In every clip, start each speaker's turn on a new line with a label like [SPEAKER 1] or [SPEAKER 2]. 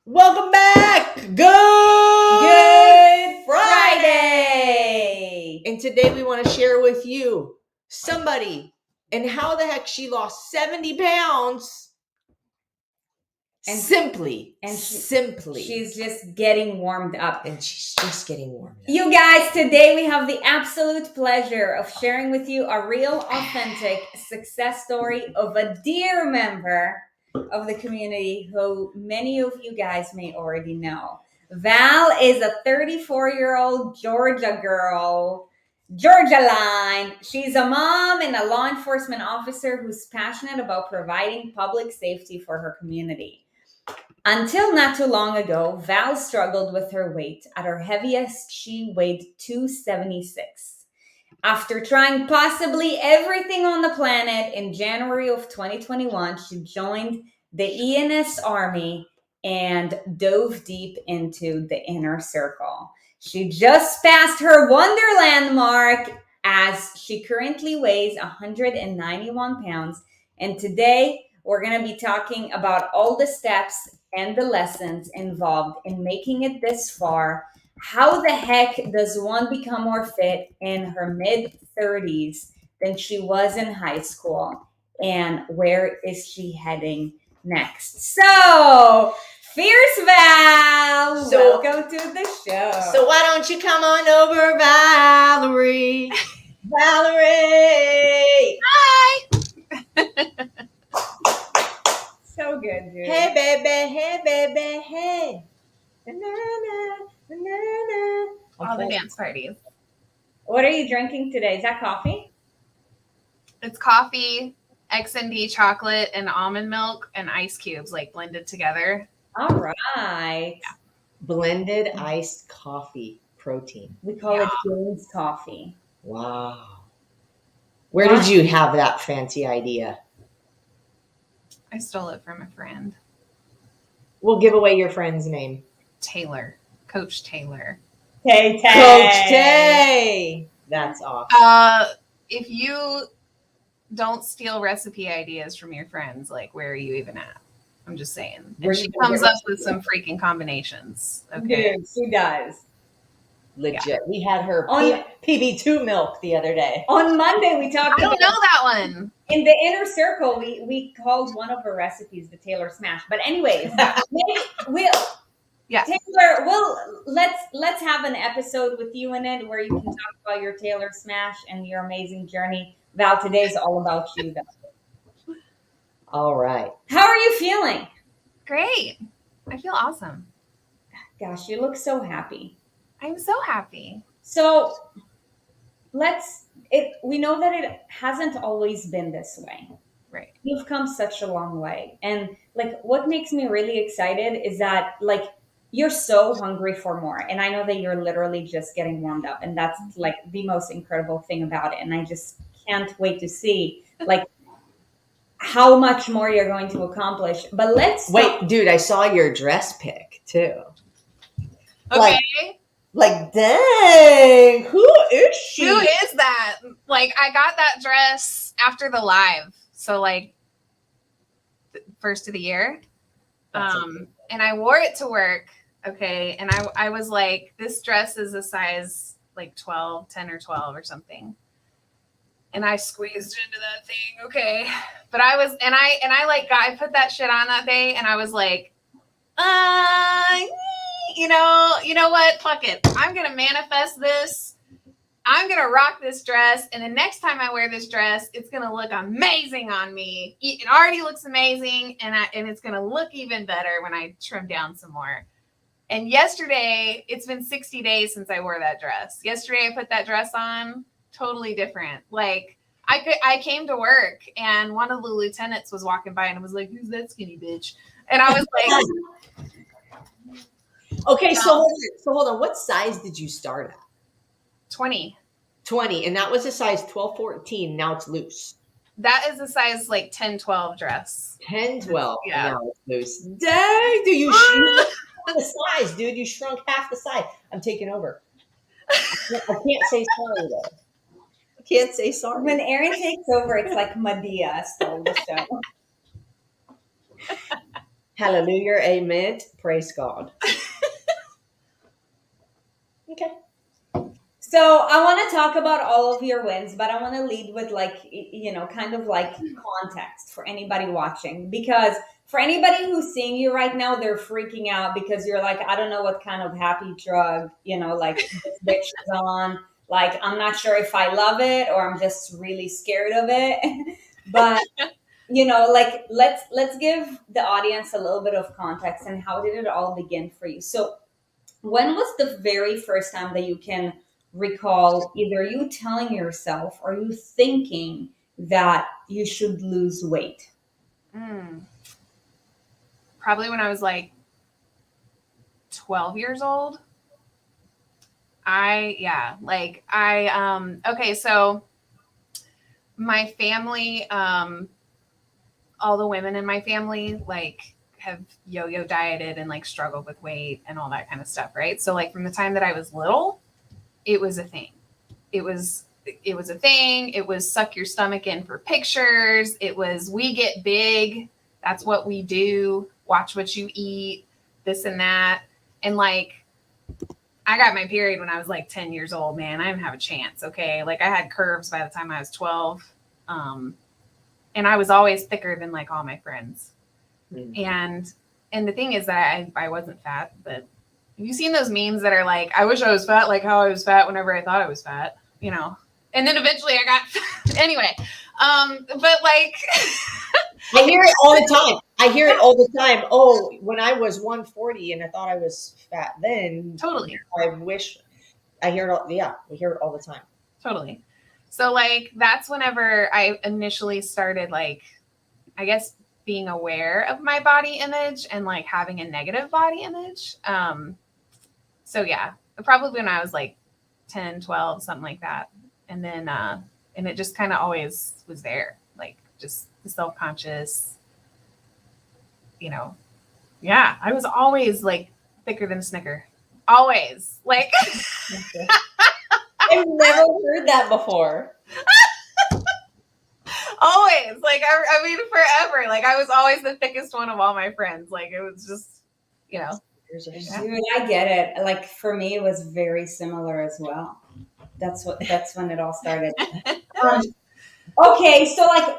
[SPEAKER 1] Welcome back. Good
[SPEAKER 2] Friday.
[SPEAKER 1] And today we want to share with you somebody and how the heck she lost 70 pounds
[SPEAKER 2] And-
[SPEAKER 1] simply.
[SPEAKER 2] She's just getting warmed up.
[SPEAKER 1] And she's just getting warmed up.
[SPEAKER 2] You guys, today we have the absolute pleasure of sharing with you a real, authentic success story of a dear member of the community who many of you guys may already know. Val is a 34-year-old Georgia girl, Georgia line. She's a mom and a law enforcement officer who's passionate about providing public safety for her community. Until not too long ago, Val struggled with her weight. At her heaviest, she weighed 276. After trying possibly everything on the planet, in January of 2021, she joined the ENS Army and dove deep into the inner circle. She just passed her Wonderland mark as she currently weighs 191 pounds. And today, we're going to be talking about all the steps and the lessons involved in making it this far. How the heck does one become more fit in her mid 30s than she was in high school? And where is she heading next? So, Fierce Val, welcome to the show.
[SPEAKER 1] So why don't you come on over, Valerie? Valerie!
[SPEAKER 3] Hi!
[SPEAKER 2] So good, dude.
[SPEAKER 1] Hey, baby, hey. Na-na-na.
[SPEAKER 3] All the dance parties.
[SPEAKER 2] What are you drinking today? Is that coffee?
[SPEAKER 3] It's coffee, XND chocolate, and almond milk, and ice cubes, like blended together.
[SPEAKER 2] All right.
[SPEAKER 3] Yeah.
[SPEAKER 1] Blended iced coffee protein.
[SPEAKER 2] We call it James coffee.
[SPEAKER 1] Wow. Where did you have that fancy idea?
[SPEAKER 3] I stole it from a friend.
[SPEAKER 1] We'll give away your friend's name.
[SPEAKER 3] Taylor. Coach Taylor.
[SPEAKER 2] Tay.
[SPEAKER 1] Coach Tay. That's awesome.
[SPEAKER 3] If you don't steal recipe ideas from your friends, like, where are you even at? I'm just saying. And she comes up with some freaking combinations. Okay.
[SPEAKER 2] Dude, she does.
[SPEAKER 1] Legit.
[SPEAKER 3] Yeah.
[SPEAKER 1] We had her
[SPEAKER 2] On-
[SPEAKER 1] PB2 milk the other day.
[SPEAKER 2] On Monday, we talked
[SPEAKER 3] I don't
[SPEAKER 2] about
[SPEAKER 3] know that one.
[SPEAKER 2] in the inner circle. We called one of her recipes the Taylor Smash. But anyways, maybe we'll.
[SPEAKER 3] Yes.
[SPEAKER 2] Taylor, let's have an episode with you in it where you can talk about your Taylor Smash and your amazing journey. Val, today's all about you, though.
[SPEAKER 1] All right.
[SPEAKER 2] How are you feeling?
[SPEAKER 3] Great. I feel awesome.
[SPEAKER 2] Gosh, you look so happy.
[SPEAKER 3] I'm so happy.
[SPEAKER 2] So we know that it hasn't always been this way.
[SPEAKER 3] Right.
[SPEAKER 2] You've come such a long way. And like what makes me really excited is that like you're so hungry for more. And I know that you're literally just getting warmed up. And that's like the most incredible thing about it. And I just can't wait to see like how much more you're going to accomplish. But let's
[SPEAKER 1] wait, dude, I saw your dress pic too.
[SPEAKER 3] Okay.
[SPEAKER 1] Like, dang, who is she?
[SPEAKER 3] Who is that? Like, I got that dress after the live. So, like, first of the year. And I wore it to work. Okay. And I was like, this dress is a size like 12, 10 or 12 or something. And I squeezed into that thing. Okay. But I put that shit on that day and I was like, you know what? Fuck it. I'm going to manifest this. I'm going to rock this dress. And the next time I wear this dress, it's going to look amazing on me. It already looks amazing. And it's going to look even better when I trim down some more. And yesterday, it's been 60 days since I wore that dress. Yesterday, I put that dress on, totally different. Like, I came to work and one of the lieutenants was walking by and was like, who's that skinny bitch? And I was like,
[SPEAKER 1] okay, so hold on. What size did you start at?
[SPEAKER 3] 20.
[SPEAKER 1] 20. And that was a size 12, 14. Now it's loose.
[SPEAKER 3] That is a size like 10, 12 dress.
[SPEAKER 1] 10, 12.
[SPEAKER 3] Yeah.
[SPEAKER 1] Now it's loose. Dang, dude, you shrunk the size, dude. You shrunk half the size. I'm taking over. I can't say sorry, though. I can't say sorry.
[SPEAKER 2] when Aaron takes over, it's like Medea stole the show.
[SPEAKER 1] Hallelujah. Amen. Praise God. Okay.
[SPEAKER 2] So I want to talk about all of your wins, but I want to lead with like, kind of like context for anybody watching, because for anybody who's seeing you right now, they're freaking out because you're like, I don't know what kind of happy drug, like this bitch is on. Like, I'm not sure if I love it or I'm just really scared of it. But like let's give the audience a little bit of context and how did it all begin for you. So when was the very first time that you can recall either you telling yourself or you thinking that you should lose weight?
[SPEAKER 3] Mm, probably when I was like 12 years old. Okay, so my family, all the women in my family, like, have yo-yo dieted and like struggled with weight and all that kind of stuff, right? So like from the time that I was little, it was a thing. It was a thing. It was suck your stomach in for pictures. It was we get big. That's what we do. Watch what you eat, this and that. And like I got my period when I was like 10 years old, man. I didn't have a chance. Okay. Like I had curves by the time I was 12. And I was always thicker than like all my friends. And the thing is that I wasn't fat, but have you seen those memes that are like, I wish I was fat, like how I was fat whenever I thought I was fat, and then eventually I got anyway. But like
[SPEAKER 1] I hear it all the time. Oh, when I was 140 and I thought I was fat then.
[SPEAKER 3] Totally.
[SPEAKER 1] I wish I hear it all. Yeah, we hear it all the time.
[SPEAKER 3] Totally. So like that's whenever I initially started like, I guess, being aware of my body image and like having a negative body image. So yeah, probably when I was like 10, 12, something like that. And then, and it just kind of always was there, like just the self-conscious, yeah, I was always like thicker than a Snicker. Always like,
[SPEAKER 1] I've never heard that before.
[SPEAKER 3] always like, I mean, forever. Like I was always the thickest one of all my friends. Like it was just,
[SPEAKER 2] Dude, I get it. Like for me, it was very similar as well. That's when it all started. Okay, so like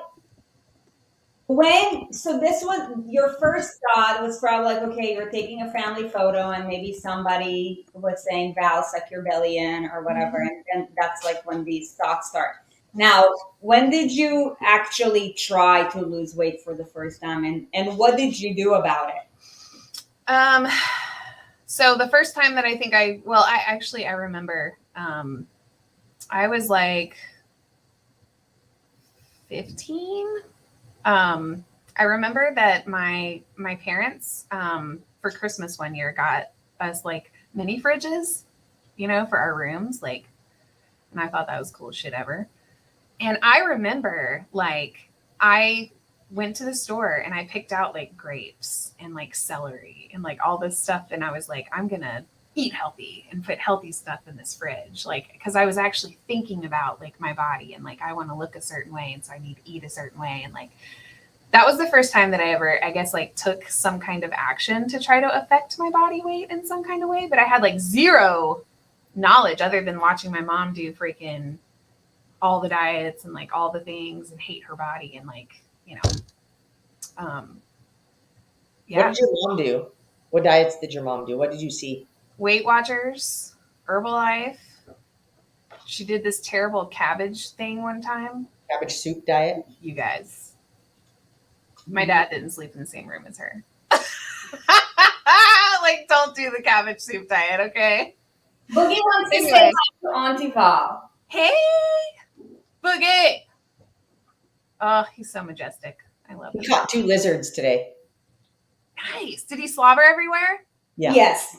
[SPEAKER 2] so this was your first thought was probably like, okay, you're taking a family photo and maybe somebody was saying, Val, suck your belly in or whatever. And that's like when these thoughts start. Now, when did you actually try to lose weight for the first time and what did you do about it?
[SPEAKER 3] So the first time that I think I remember, I was like 15. I remember that my parents, for Christmas one year got us like mini fridges, for our rooms, like, and I thought that was the coolest shit ever. And I remember like I went to the store and I picked out like grapes and like celery and like all this stuff. And I was like, I'm going to eat healthy and put healthy stuff in this fridge. Like, cause I was actually thinking about like my body and like, I want to look a certain way. And so I need to eat a certain way. And like, that was the first time that I ever, I guess, like took some kind of action to try to affect my body weight in some kind of way. But I had like zero knowledge other than watching my mom do freaking all the diets and like all the things and hate her body and like, yeah.
[SPEAKER 1] What did your mom do? What diets did your mom do? What did you see?
[SPEAKER 3] Weight Watchers, Herbalife. She did this terrible cabbage thing one time.
[SPEAKER 1] Cabbage soup diet?
[SPEAKER 3] You guys. My dad didn't sleep in the same room as her. Like, don't do the cabbage soup diet, okay?
[SPEAKER 2] Boogie wants to say hi to Auntie Val.
[SPEAKER 3] Hey, Boogie. Oh, he's so majestic. I love him.
[SPEAKER 1] He caught 2 lizards today.
[SPEAKER 3] Nice. Did he slobber everywhere?
[SPEAKER 1] Yeah.
[SPEAKER 2] Yes.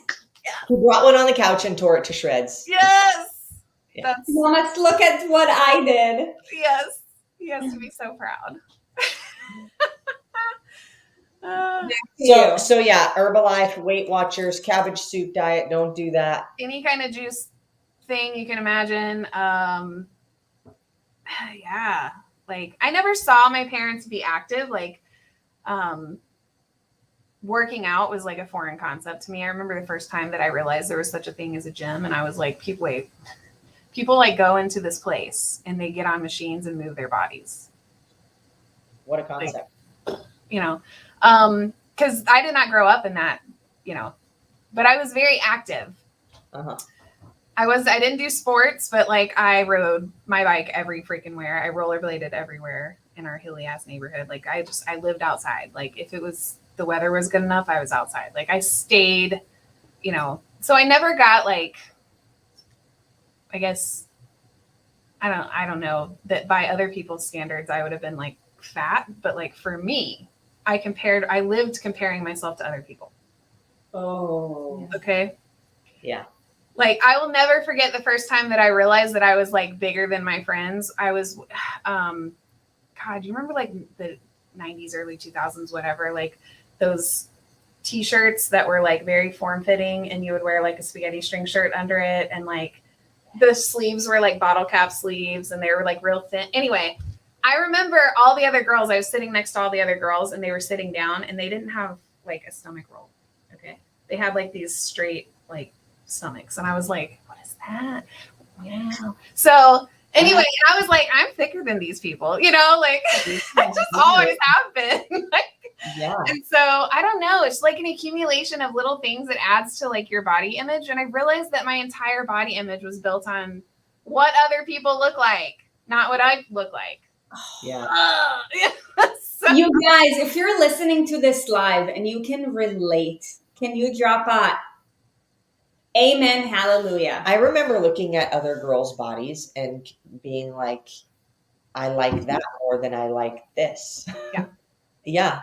[SPEAKER 1] He brought one on the couch and tore it to shreds.
[SPEAKER 3] Yes.
[SPEAKER 1] Yeah.
[SPEAKER 2] Well, let's look at what I did.
[SPEAKER 3] Yes. He has to be so proud.
[SPEAKER 1] So yeah, Herbalife, Weight Watchers, cabbage soup diet. Don't do that.
[SPEAKER 3] Any kind of juice thing you can imagine. Yeah. Like I never saw my parents be active. Like, working out was like a foreign concept to me. I remember the first time that I realized there was such a thing as a gym, and I was like, people like go into this place and they get on machines and move their bodies.
[SPEAKER 1] What a concept.
[SPEAKER 3] You know, because I did not grow up in that, you know, but I was very active.
[SPEAKER 1] Uh-huh.
[SPEAKER 3] I didn't do sports, but like I rode my bike every freaking where. I rollerbladed everywhere in our hilly ass neighborhood. Like I lived outside. Like if the weather was good enough, I was outside. Like I stayed, you know, so I never got like, I guess, I don't know that by other people's standards, I would have been like fat, but like for me, I lived comparing myself to other people.
[SPEAKER 1] Oh.
[SPEAKER 3] Okay.
[SPEAKER 1] Yeah.
[SPEAKER 3] Like I will never forget the first time that I realized that I was like bigger than my friends. I was, God, you remember like the 90s, early 2000s, whatever, like those t-shirts that were like very form fitting and you would wear like a spaghetti string shirt under it. And like the sleeves were like bottle cap sleeves and they were like real thin. Anyway, I remember all the other girls, I was sitting next to all the other girls and they were sitting down and they didn't have like a stomach roll. Okay. They had like these straight like stomachs. And I was like, what is that? Wow. So anyway, I was like, I'm thicker than these people, you know, like I just always have been.
[SPEAKER 1] Yeah.
[SPEAKER 3] And so I don't know. It's like an accumulation of little things that adds to like your body image. And I realized that my entire body image was built on what other people look like, not what I look like.
[SPEAKER 1] Yeah.
[SPEAKER 3] So,
[SPEAKER 2] You guys, if you're listening to this live and you can relate, can you drop a amen, hallelujah?
[SPEAKER 1] I remember looking at other girls' bodies and being like, I like that more than I like this.
[SPEAKER 3] Yeah.
[SPEAKER 1] Yeah.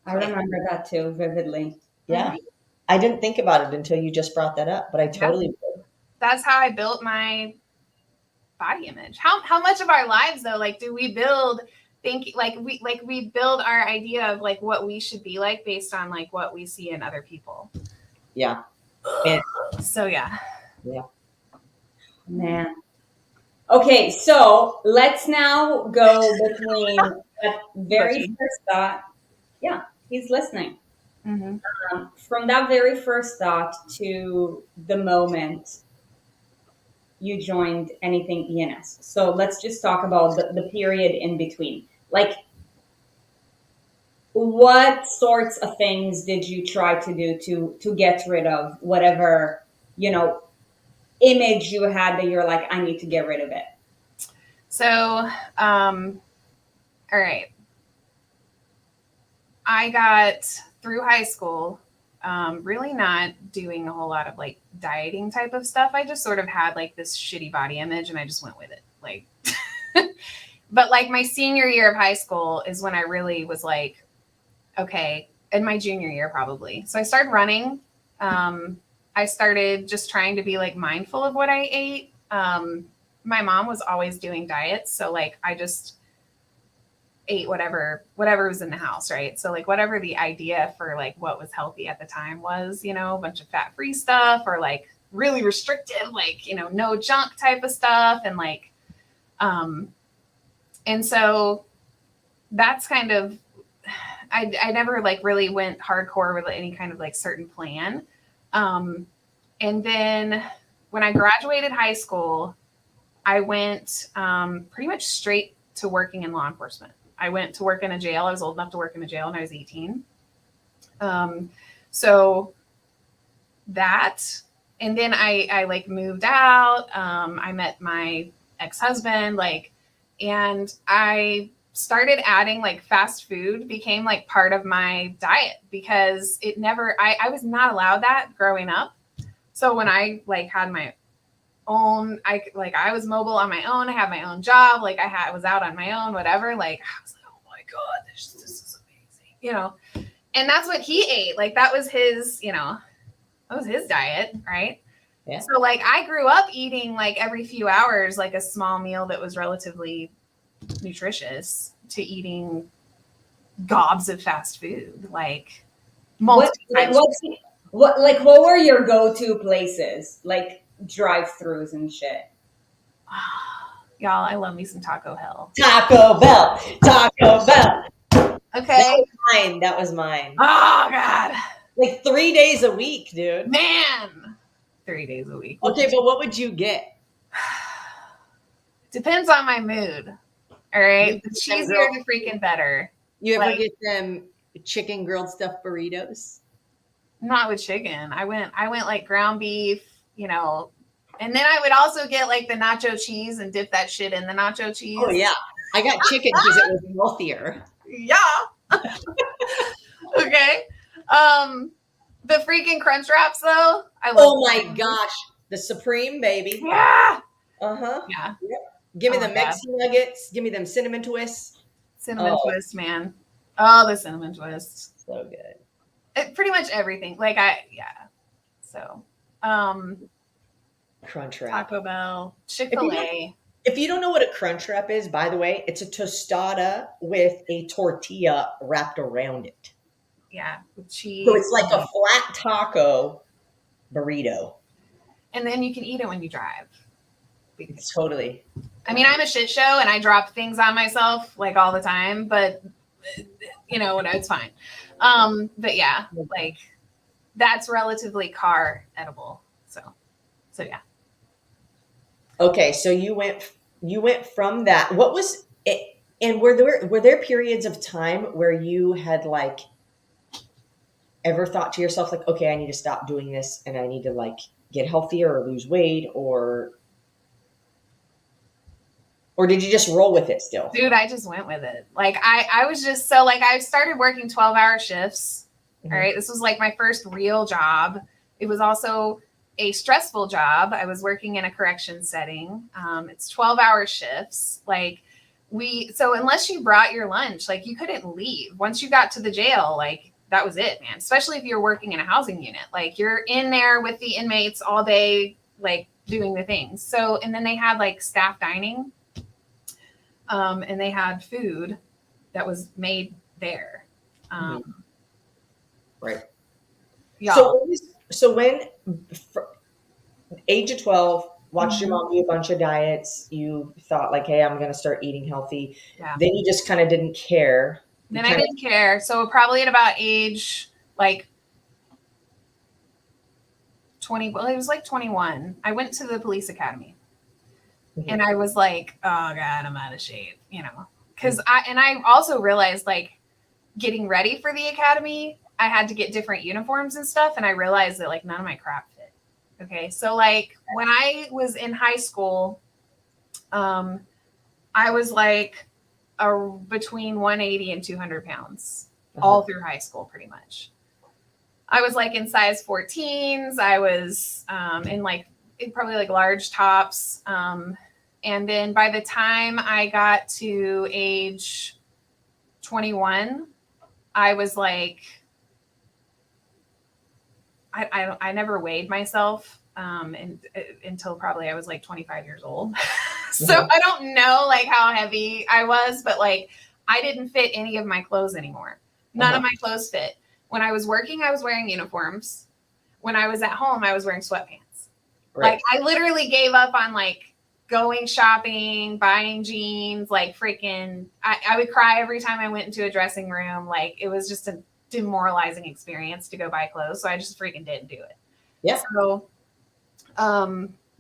[SPEAKER 2] I remember that too vividly.
[SPEAKER 1] Yeah. I didn't think about it until you just brought that up, but I totally did.
[SPEAKER 3] That's how I built my body image. How much of our lives though, like do we build we build our idea of like what we should be like based on like what we see in other people.
[SPEAKER 1] Yeah. And,
[SPEAKER 3] So yeah.
[SPEAKER 1] yeah.
[SPEAKER 2] Man. Okay, so let's now go between that very first thought. Yeah, he's listening.
[SPEAKER 3] Mm-hmm.
[SPEAKER 2] From that very first thought to the moment you joined anything ENS. So let's just talk about the period in between. Like, what sorts of things did you try to do to get rid of whatever, you know, image you had that you're like, I need to get rid of it?
[SPEAKER 3] So, all right. I got through high school, really not doing a whole lot of like dieting type of stuff. I just sort of had like this shitty body image and I just went with it. Like, but like my senior year of high school is when I really was like, okay, in my junior year probably. So I started running. I started just trying to be like mindful of what I ate. My mom was always doing diets. So like, I just ate whatever was in the house. Right. So like whatever the idea for like what was healthy at the time was, you know, a bunch of fat-free stuff or like really restrictive, like, you know, no junk type of stuff. And like, and so that's kind of, I never like really went hardcore with any kind of like certain plan. And then when I graduated high school, I went pretty much straight to working in law enforcement. I went to work in a jail. I was old enough to work in a jail when I was 18. So that, and then I like moved out. I met my ex-husband, like, and I started adding like fast food became like part of my diet because it never, I was not allowed that growing up. So when I like had my own, I was mobile on my own. I had my own job. Like I was out on my own, whatever. Like I was like, oh my God, this is amazing, you know? And that's what he ate. Like that was his, you know, that was his diet. Right.
[SPEAKER 1] Yeah.
[SPEAKER 3] So like I grew up eating like every few hours, like a small meal that was relatively nutritious to eating gobs of fast food, like multiple times.
[SPEAKER 2] What were your go-to places, like drive-throughs and shit?
[SPEAKER 3] Y'all, I love me some Taco Hell.
[SPEAKER 1] Taco Bell. Taco Bell.
[SPEAKER 3] Okay.
[SPEAKER 1] mine. That was mine.
[SPEAKER 3] Oh God,
[SPEAKER 1] Like 3 days a week, dude.
[SPEAKER 3] man, 3 days a week.
[SPEAKER 1] Okay, but what would you get?
[SPEAKER 3] Depends on my mood. All right, the
[SPEAKER 1] You ever
[SPEAKER 3] cheesier the freaking better.
[SPEAKER 1] You ever
[SPEAKER 3] Like,
[SPEAKER 1] get them chicken grilled stuffed burritos?
[SPEAKER 3] not with chicken. I went like ground beef, and then I would also get like the nacho cheese and dip that shit in the nacho cheese.
[SPEAKER 1] Oh yeah, I got chicken because it was healthier.
[SPEAKER 3] Yeah. Okay. The freaking crunch wraps though. I love.
[SPEAKER 1] Oh my gosh, the Supreme baby.
[SPEAKER 3] Yeah.
[SPEAKER 1] Uh-huh.
[SPEAKER 3] Yeah.
[SPEAKER 1] Yep. Give me
[SPEAKER 3] Oh
[SPEAKER 1] the
[SPEAKER 3] my God.
[SPEAKER 1] Mexican nuggets. Give me them cinnamon twists.
[SPEAKER 3] Cinnamon
[SPEAKER 1] Oh.
[SPEAKER 3] twist, man. Oh, the cinnamon twist.
[SPEAKER 1] So good.
[SPEAKER 3] Pretty much everything. So,
[SPEAKER 1] Crunch wrap.
[SPEAKER 3] Taco Bell, Chick-fil-A.
[SPEAKER 1] If you don't know what a crunch wrap is, by the way, it's a tostada with a tortilla wrapped around it.
[SPEAKER 3] Yeah, with cheese.
[SPEAKER 1] So it's like a flat taco burrito.
[SPEAKER 3] And then you can eat it when you drive.
[SPEAKER 1] It's totally.
[SPEAKER 3] I mean, I'm a shit show and I drop things on myself like all the time, but it's fine. But yeah, like that's relatively car edible. So yeah.
[SPEAKER 1] Okay, so you went from that. What was it? And were there periods of time where you had like ever thought to yourself like, okay, I need to stop doing this and I need to like get healthier or lose weight or did you just roll with it still?
[SPEAKER 3] Dude, I just went with it. Like I was just so like I started working 12-hour shifts.
[SPEAKER 1] Mhm.
[SPEAKER 3] All right. This was like my first real job. It was also a stressful job. I was working in a correction setting. It's 12-hour shifts. Like so unless you brought your lunch, like you couldn't leave. Once you got to the jail, like that was it, man. Especially if you're working in a housing unit. Like you're in there with the inmates all day, like doing the things. So, and then they had like staff dining. And they had food that was made there.
[SPEAKER 1] Right.
[SPEAKER 3] Yeah.
[SPEAKER 1] So when age of 12, watched your mom do a bunch of diets, you thought like, hey, I'm going to start eating healthy.
[SPEAKER 3] Yeah.
[SPEAKER 1] Then you just kind of didn't care.
[SPEAKER 3] Then I didn't care. So probably at about age like 20, well, it was like 21. I went to the police academy. And I was like, oh God, I'm out of shape, because I also realized like getting ready for the academy, I had to get different uniforms and stuff. And I realized that like none of my crap fit. Okay. So like when I was in high school, I was like between 180 and 200 pounds all through high school, pretty much. I was like in size 14s. I was in probably like large tops. And then by the time I got to age 21, I was like, I never weighed myself until probably I was like 25 years old. So I don't know like how heavy I was, but like I didn't fit any of my clothes anymore. None of my clothes fit. When I was working, I was wearing uniforms. When I was at home, I was wearing sweatpants. Right. Like I literally gave up on like going shopping, buying jeans, like freaking, I would cry every time I went into a dressing room. Like it was just a demoralizing experience to go buy clothes. So I just freaking didn't do it.
[SPEAKER 1] Yeah.
[SPEAKER 3] So,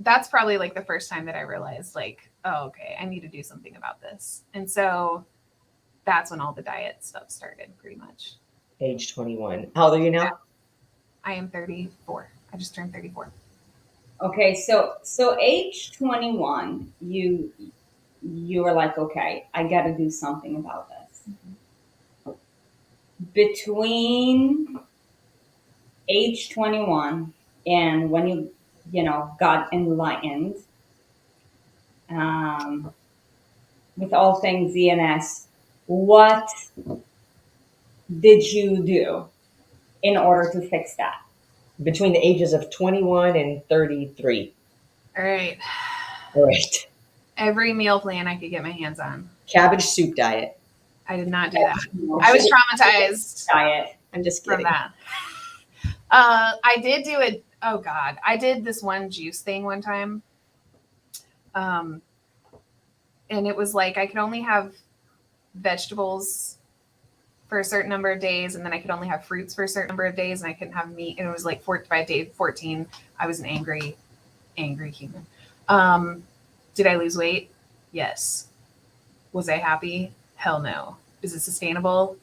[SPEAKER 3] that's probably like the first time that I realized like, oh, okay, I need to do something about this. And so that's when all the diet stuff started pretty much.
[SPEAKER 1] Age 21. How old are you now?
[SPEAKER 3] Yeah. I am 34. I just turned 34.
[SPEAKER 2] Okay, so age 21, you were like, okay, I got to do something about this. Mm-hmm. Between age 21 and when you got enlightened with all things ENS, what did you do in order to fix that?
[SPEAKER 1] Between the ages of 21 and 33.
[SPEAKER 3] All right.
[SPEAKER 1] Every
[SPEAKER 3] meal plan I could get my hands on.
[SPEAKER 1] Cabbage soup diet.
[SPEAKER 3] I did not do that. I was traumatized.
[SPEAKER 2] Diet.
[SPEAKER 1] I'm just kidding.
[SPEAKER 3] From that. I did do it. Oh God. I did this one juice thing one time. And it was like, I could only have vegetables for a certain number of days, and then I could only have fruits for a certain number of days, and I couldn't have meat. And it was like by day 14, I was an angry human. Did I lose weight? Yes. Was I happy? Hell no. Is it sustainable?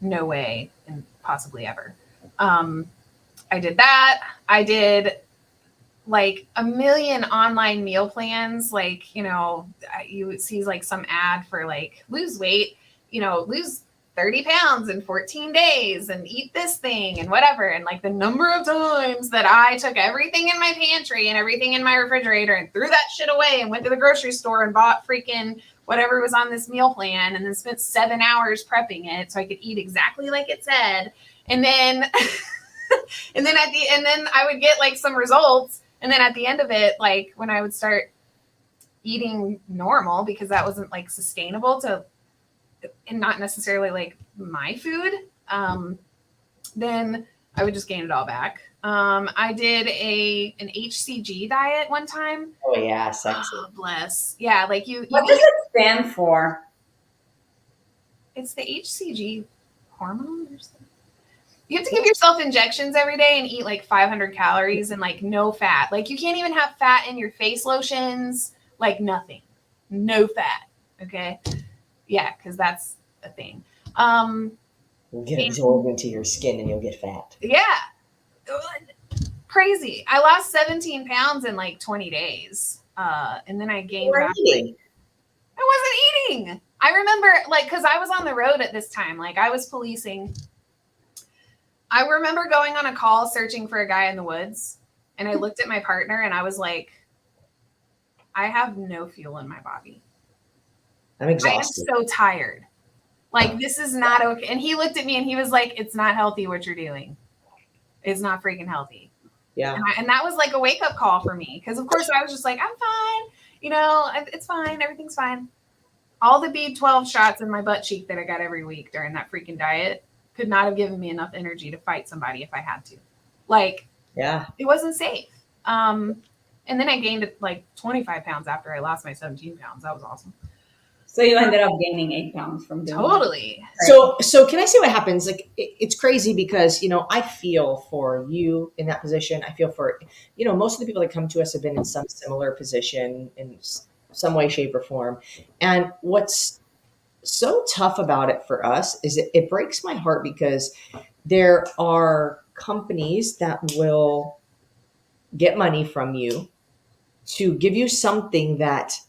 [SPEAKER 3] No way, and possibly ever. I did that. I did like a million online meal plans. Like, you would see like some ad for like lose weight, lose 30 pounds in 14 days and eat this thing and whatever. And like the number of times that I took everything in my pantry and everything in my refrigerator and threw that shit away and went to the grocery store and bought freaking whatever was on this meal plan and then spent 7 hours prepping it so I could eat exactly like it said. And then and then I would get like some results. And then at the end of it, like when I would start eating normal, because that wasn't like sustainable and not necessarily like my food, then I would just gain it all back. I did an HCG diet one time.
[SPEAKER 1] Oh yeah, sexy.
[SPEAKER 3] Oh, bless. Yeah, like you.
[SPEAKER 2] What does it stand for?
[SPEAKER 3] It's the HCG hormone or something. You have to give yourself injections every day and eat like 500 calories and like no fat. Like you can't even have fat in your face lotions, like nothing. No fat. Okay. Yeah, because that's a thing.
[SPEAKER 1] You'll get absorbed into your skin and you'll get fat.
[SPEAKER 3] Yeah. Crazy. I lost 17 pounds in like 20 days. And then I gained back. I wasn't eating. I remember like, because I was on the road at this time. Like I was policing. I remember going on a call searching for a guy in the woods, and I looked at my partner and I was like, I have no fuel in my body.
[SPEAKER 1] I'm exhausted.
[SPEAKER 3] I am so tired. Like, this is not okay. And he looked at me and he was like, it's not healthy what you're doing. It's not freaking healthy.
[SPEAKER 1] Yeah.
[SPEAKER 3] And that was like a wake-up call for me. Because, of course, I was just like, I'm fine. It's fine. Everything's fine. All the B12 shots in my butt cheek that I got every week during that freaking diet could not have given me enough energy to fight somebody if I had to. Like,
[SPEAKER 1] yeah,
[SPEAKER 3] it wasn't safe. And then I gained like 25 pounds after I lost my 17 pounds. That was awesome.
[SPEAKER 2] So you ended up gaining 8 pounds from doing
[SPEAKER 3] Totally.
[SPEAKER 1] So can I say what happens? Like, it's crazy because, I feel for you in that position. I feel for, most of the people that come to us have been in some similar position in some way, shape, or form. And what's so tough about it for us is it breaks my heart because there are companies that will get money from you to give you something that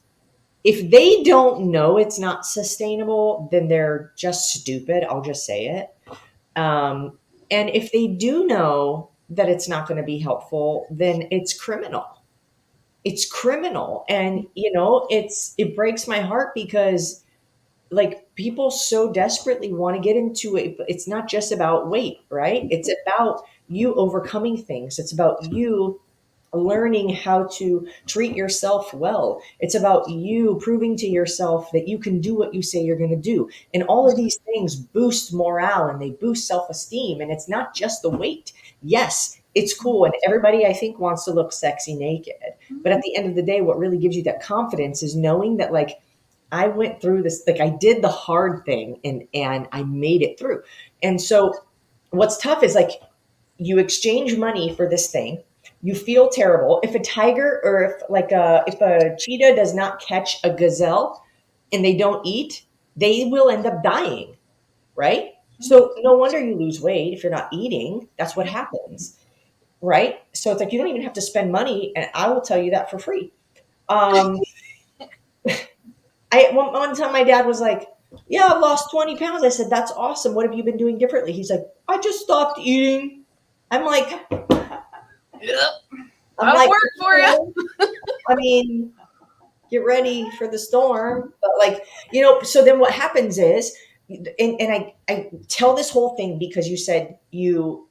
[SPEAKER 1] if they don't know it's not sustainable, then they're just stupid. I'll just say it. And if they do know that it's not going to be helpful, then it's criminal. It's criminal. And, it breaks my heart because like people so desperately want to get into it. It's not just about weight, right? It's about you overcoming things. It's about you learning how to treat yourself well. It's about you proving to yourself that you can do what you say you're going to do. And all of these things boost morale and they boost self-esteem. And it's not just the weight. Yes, it's cool. And everybody, I think, wants to look sexy naked. But at the end of the day, what really gives you that confidence is knowing that like, I went through this, like I did the hard thing and I made it through. And so what's tough is like you exchange money for this thing. You feel terrible. If a tiger or if a cheetah does not catch a gazelle and they don't eat, they will end up dying, right? So no wonder you lose weight if you're not eating. That's what happens, right? So it's like you don't even have to spend money, and I will tell you that for free. One time my dad was like, yeah, I've lost 20 pounds. I said, that's awesome. What have you been doing differently? He's like, I just stopped eating. I'm like,
[SPEAKER 3] Yep.
[SPEAKER 1] I'm
[SPEAKER 3] I'll
[SPEAKER 1] like,
[SPEAKER 3] work for you.
[SPEAKER 1] I mean, get ready for the storm. But like, so then what happens is, and I tell this whole thing because you said you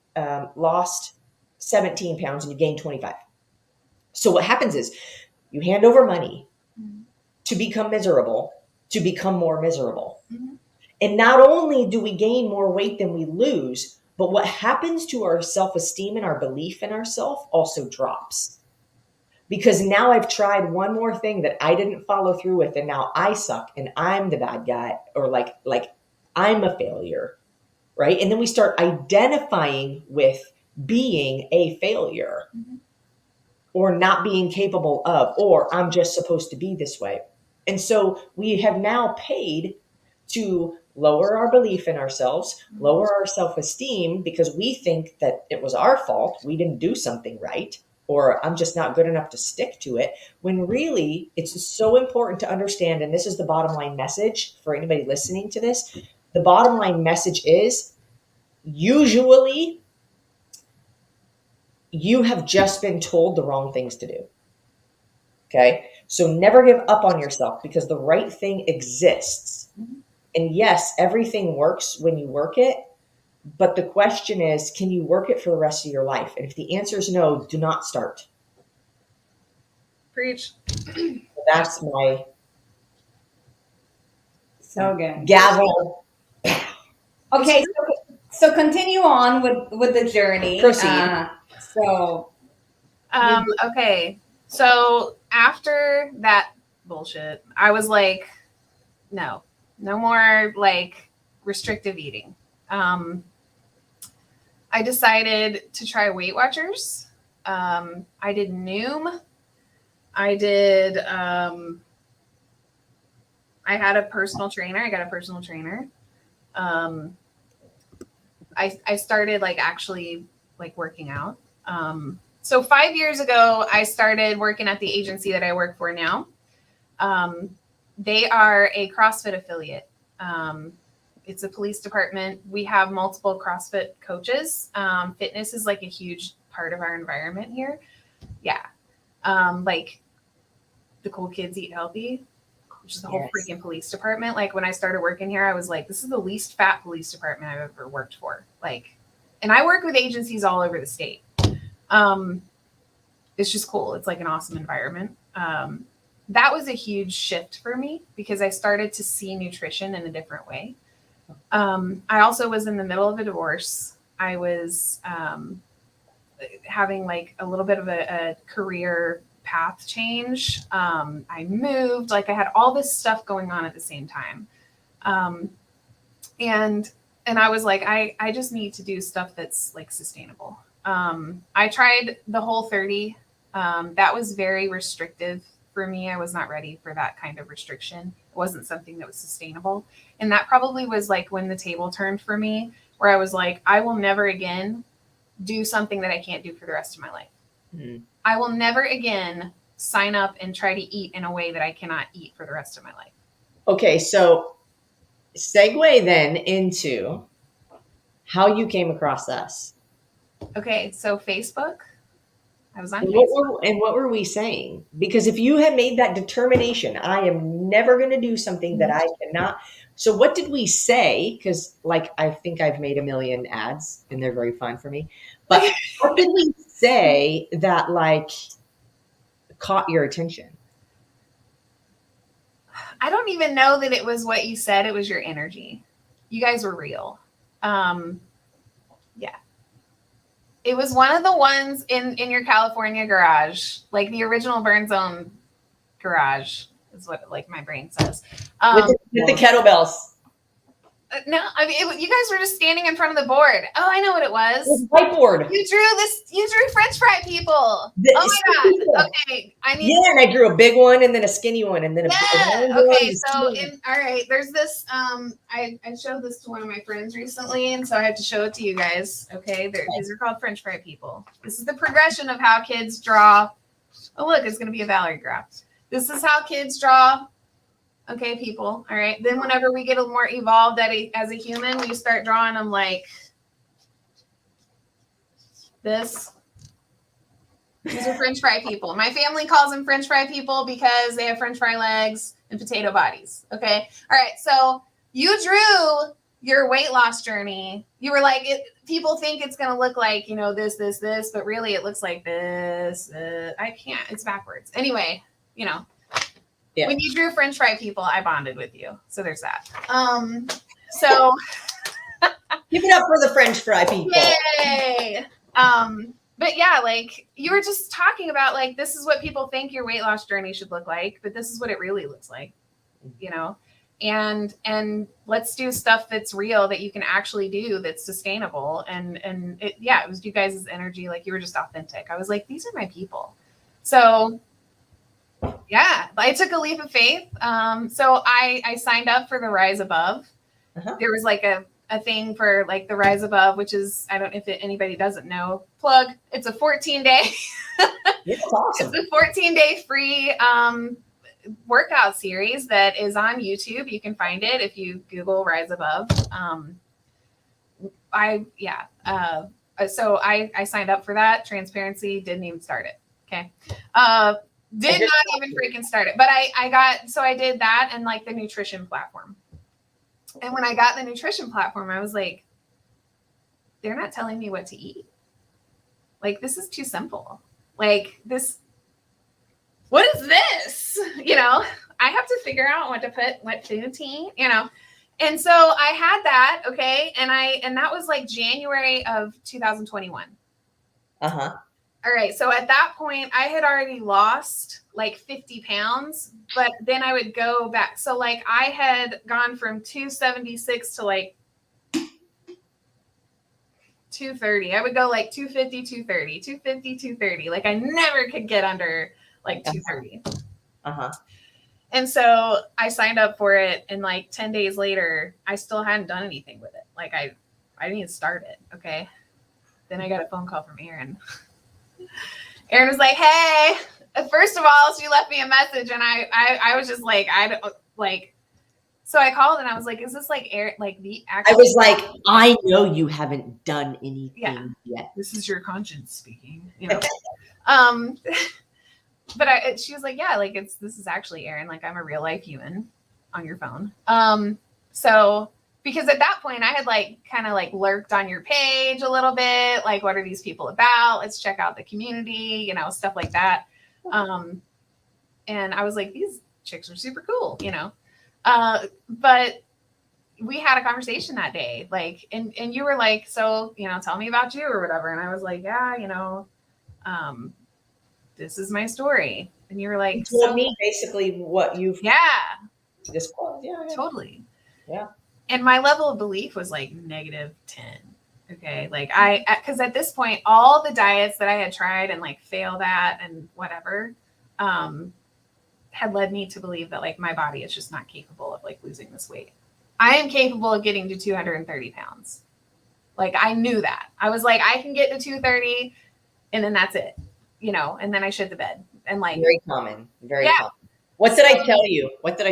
[SPEAKER 1] lost 17 pounds and you gained 25. So what happens is you hand over money to become miserable, to become more miserable. Mm-hmm. And not only do we gain more weight than we lose, but what happens to our self-esteem and our belief in ourselves also drops. Because now I've tried one more thing that I didn't follow through with, and now I suck and I'm the bad guy, or like I'm a failure. right? And then we start identifying with being a failure or not being capable of, or I'm just supposed to be this way. And so we have now paid to lower our belief in ourselves, lower our self-esteem because we think that it was our fault, we didn't do something right, or I'm just not good enough to stick to it, when really it's so important to understand, and this is the bottom line message for anybody listening to this. The bottom line message is usually you have just been told the wrong things to do. Okay. So never give up on yourself because the right thing exists. And yes, everything works when you work it. But the question is, can you work it for the rest of your life? And if the answer is no, do not start.
[SPEAKER 3] Preach.
[SPEAKER 1] That's my
[SPEAKER 2] So good.
[SPEAKER 1] gavel.
[SPEAKER 2] Okay, so continue on with the journey.
[SPEAKER 1] Proceed.
[SPEAKER 2] So
[SPEAKER 3] Okay. So after that bullshit, I was like, no more like restrictive eating. I decided to try Weight Watchers. I did Noom. I did, I had a personal trainer. I got a personal trainer. I started like actually like working out. So 5 years ago, I started working at the agency that I work for now. They are a CrossFit affiliate. It's a police department. We have multiple CrossFit coaches. Fitness is like a huge part of our environment here. Yeah. Like the cool kids eat healthy, which is the whole freaking police department. Like when I started working here, I was like, this is the least fat police department I've ever worked for. Like, and I work with agencies all over the state. It's just cool. It's like an awesome environment. That was a huge shift for me because I started to see nutrition in a different way. I also was in the middle of a divorce. I was having like a little bit of a career path change. I moved, like I had all this stuff going on at the same time. And I was like, I just need to do stuff that's like sustainable. I tried the Whole30. That was very restrictive for me. I was not ready for that kind of restriction. It wasn't something that was sustainable. And that probably was like when the table turned for me, where I was like, I will never again do something that I can't do for the rest of my life. Mm-hmm. I will never again sign up and try to eat in a way that I cannot eat for the rest of my life. Okay, so segue then into how you came across us. Okay, so Facebook. I was on Facebook. And what were we saying? Because if you had made that determination, I am never going to do something that I cannot. So what did we say? Because like, I think I've made a million ads and they're very fun for me. But what did we say that like caught your attention? I don't even know that it was what you said. It was your energy. You guys were real. Yeah. It was one of the ones in your California garage, like the original Burn Zone garage is what like my brain says. With the kettlebells. No, I mean, you guys were just standing in front of the board. Oh, I know what it was. It was whiteboard. You drew French fry people. Oh my God. Okay. And I drew a big one and then a skinny one and then a big one. Okay. So, all right, there's this, I showed this to one of my friends recently, and so I have to show it to you guys. Okay. These are called French fry people. This is the progression of how kids draw. Oh, look, it's going to be a Valerie graph. This is how kids draw. Okay, people. All right. Then whenever we get a more evolved as a human, we start drawing them like this. These are French fry people. My family calls them French fry people because they have French fry legs and potato bodies. Okay. All right. So you drew your weight loss journey. You were like, people think it's going to look like, this, but really it looks like this. I can't. It's backwards. Anyway, Yeah. When you drew French fry people, I bonded with you. So there's that. So give it up for the French fry people. Yay. But yeah, like you were just talking about like, this is what people think your weight loss journey should look like, but this is what it really looks like, and let's do stuff that's real, that you can actually do, that's sustainable. And it was you guys' energy. Like, you were just authentic. I was like, these are my people. So yeah, I took a leap of faith. So I signed up for the Rise Above. There was like a thing for like the Rise Above, which is, I don't know if anybody doesn't know, plug. It's a 14-day.
[SPEAKER 1] It's awesome.
[SPEAKER 3] It's a 14-day free workout series that is on YouTube. You can find it if you Google Rise Above. So I signed up for that. Transparency, didn't even start it. Okay. Did not even freaking start it. But I did that, and like the nutrition platform. And when I got the nutrition platform, I was like, they're not telling me what to eat. Like, this is too simple. Like, this, what is this? You know, I have to figure out what to put, what food to eat, you know? And so I had that. Okay. And that was like January of 2021.
[SPEAKER 1] Uh-huh.
[SPEAKER 3] All right. So at that point, I had already lost like 50 pounds, but then I would go back. So like I had gone from 276 to like 230. I would go like 250, 230, 250, 230. Like I never could get under like 230.
[SPEAKER 1] Uh-huh.
[SPEAKER 3] And so I signed up for it, and like 10 days later, I still hadn't done anything with it. Like I didn't even start it. Okay. Then I got a phone call from Erin. Erin was like, hey, first of all, she left me a message, and I was just like, I don't like, so I called and I was like, is this like Erin, like the actual?
[SPEAKER 1] I was like, I know you haven't done anything yet.
[SPEAKER 3] This is your conscience speaking, you know? But she was like, yeah, like this is actually Erin. Like, I'm a real life human on your phone. So because at that point I had like kind of like lurked on your page a little bit, like, what are these people about? Let's check out the community, you know, stuff like that. And I was like, these chicks are super cool, you know? But we had a conversation that day, like, and you were like, so, you know, tell me about you or whatever. And I was like, yeah, you know, this is my story. And you were like,
[SPEAKER 1] you told me basically what you've disclosed. Yeah.
[SPEAKER 3] Totally.
[SPEAKER 1] Yeah.
[SPEAKER 3] And my level of belief was like -10. Okay. Like because at this point, all the diets that I had tried and like failed at and whatever, had led me to believe that like my body is just not capable of like losing this weight. I am capable of getting to 230 pounds. Like, I knew that. I was like, I can get to 230 and then that's it, you know, and then I shit the bed. And like,
[SPEAKER 1] very common. Common. What did I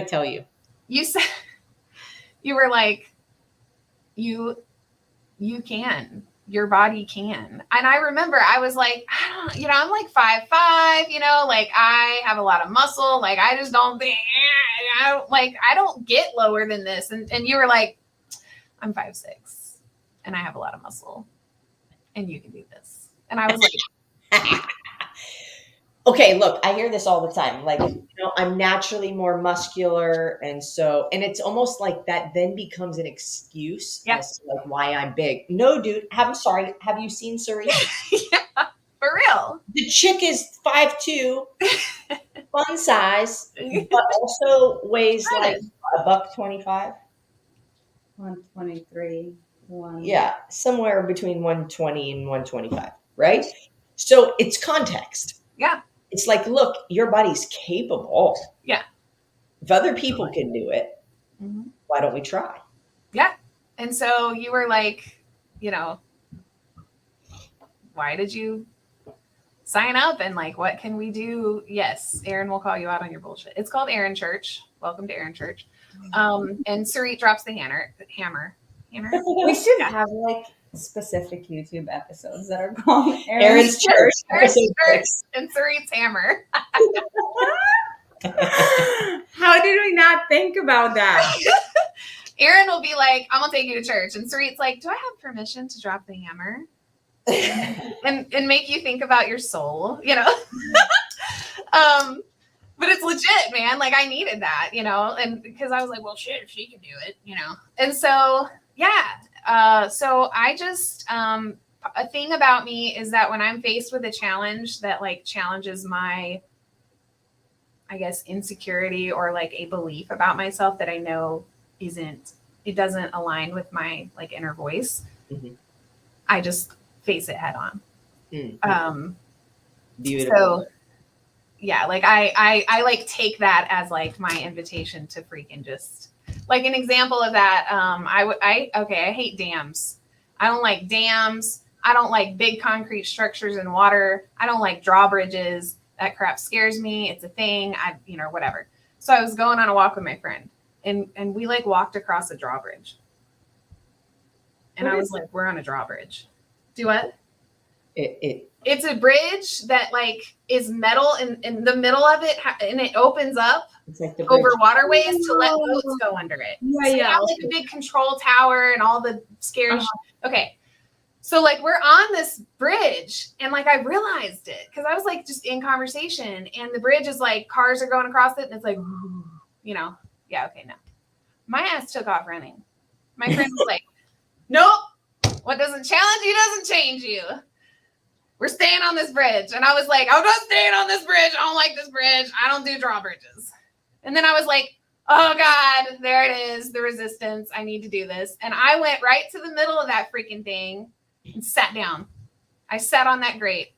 [SPEAKER 1] tell you?
[SPEAKER 3] You said, you were like, you can, your body can. And I remember I was like, you know, I'm like 5'5", you know, like I have a lot of muscle. Like, I just don't think, I don't get lower than this. And you were like, I'm 5'6" and I have a lot of muscle and you can do this. And I was like,
[SPEAKER 1] okay, look, I hear this all the time. Like, you know, I'm naturally more muscular. And it's almost like that then becomes an excuse as to like why I'm big. No, dude, I'm sorry. Have you seen Suri?
[SPEAKER 3] Yeah, for real.
[SPEAKER 1] The chick is 5'2", fun size, but also weighs like $125.
[SPEAKER 2] 123.
[SPEAKER 1] Yeah, somewhere between 120 and 125, right? So it's context.
[SPEAKER 3] Yeah.
[SPEAKER 1] It's like, look, your body's capable.
[SPEAKER 3] Yeah.
[SPEAKER 1] If other people can do it, why don't we try?
[SPEAKER 3] Yeah. And so you were like, you know, why did you sign up? And like, what can we do? Yes, Erin will call you out on your bullshit. It's called Erin Church. Welcome to Erin Church. And Sarit drops the hammer.
[SPEAKER 2] We should have like specific YouTube episodes that are called
[SPEAKER 1] Erin's Church.
[SPEAKER 3] And Sarit's hammer.
[SPEAKER 2] How did we not think about that?
[SPEAKER 3] Erin will be like, I'm gonna take you to church. And Sarit's like, do I have permission to drop the hammer? and make you think about your soul, you know? But it's legit, man. Like, I needed that, you know? And because I was like, well, shit, if she can do it, you know? And so, yeah. So I just, a thing about me is that when I'm faced with a challenge that like challenges my I guess, insecurity or like a belief about myself that I know it doesn't align with my like inner voice,
[SPEAKER 1] Mm-hmm.
[SPEAKER 3] I just face it head on.
[SPEAKER 1] Mm-hmm. Beautiful.
[SPEAKER 3] So yeah, like I like take that as like my invitation to freaking just like an example of that. I hate dams. I don't like dams. I don't like big concrete structures in water. I don't like drawbridges. That crap scares me. It's a thing. Whatever. So I was going on a walk with my friend, and we like walked across a drawbridge, and
[SPEAKER 1] What
[SPEAKER 3] I
[SPEAKER 1] is
[SPEAKER 3] was like, "We're on a drawbridge." Do what?
[SPEAKER 1] it?
[SPEAKER 3] It's a bridge that like is metal in the middle of it, and it opens up
[SPEAKER 1] It's like the
[SPEAKER 3] over
[SPEAKER 1] bridge.
[SPEAKER 3] waterways to let boats go under it.
[SPEAKER 2] Yeah,
[SPEAKER 3] So you
[SPEAKER 2] yeah.
[SPEAKER 3] have like a big control tower and all the scary
[SPEAKER 2] Uh-huh.
[SPEAKER 3] Okay. So like we're on this bridge and like I realized it because I was like just in conversation and the bridge is like cars are going across it and it's like, yeah, okay, no. My ass took off running. My friend was like, nope, what doesn't challenge you doesn't change you. We're staying on this bridge. And I was like, I'm not staying on this bridge. I don't like this bridge. I don't do drawbridges. And then I was like, oh God, there it is. The resistance. I need to do this. And I went right to the middle of that freaking thing and sat down. I sat on that grate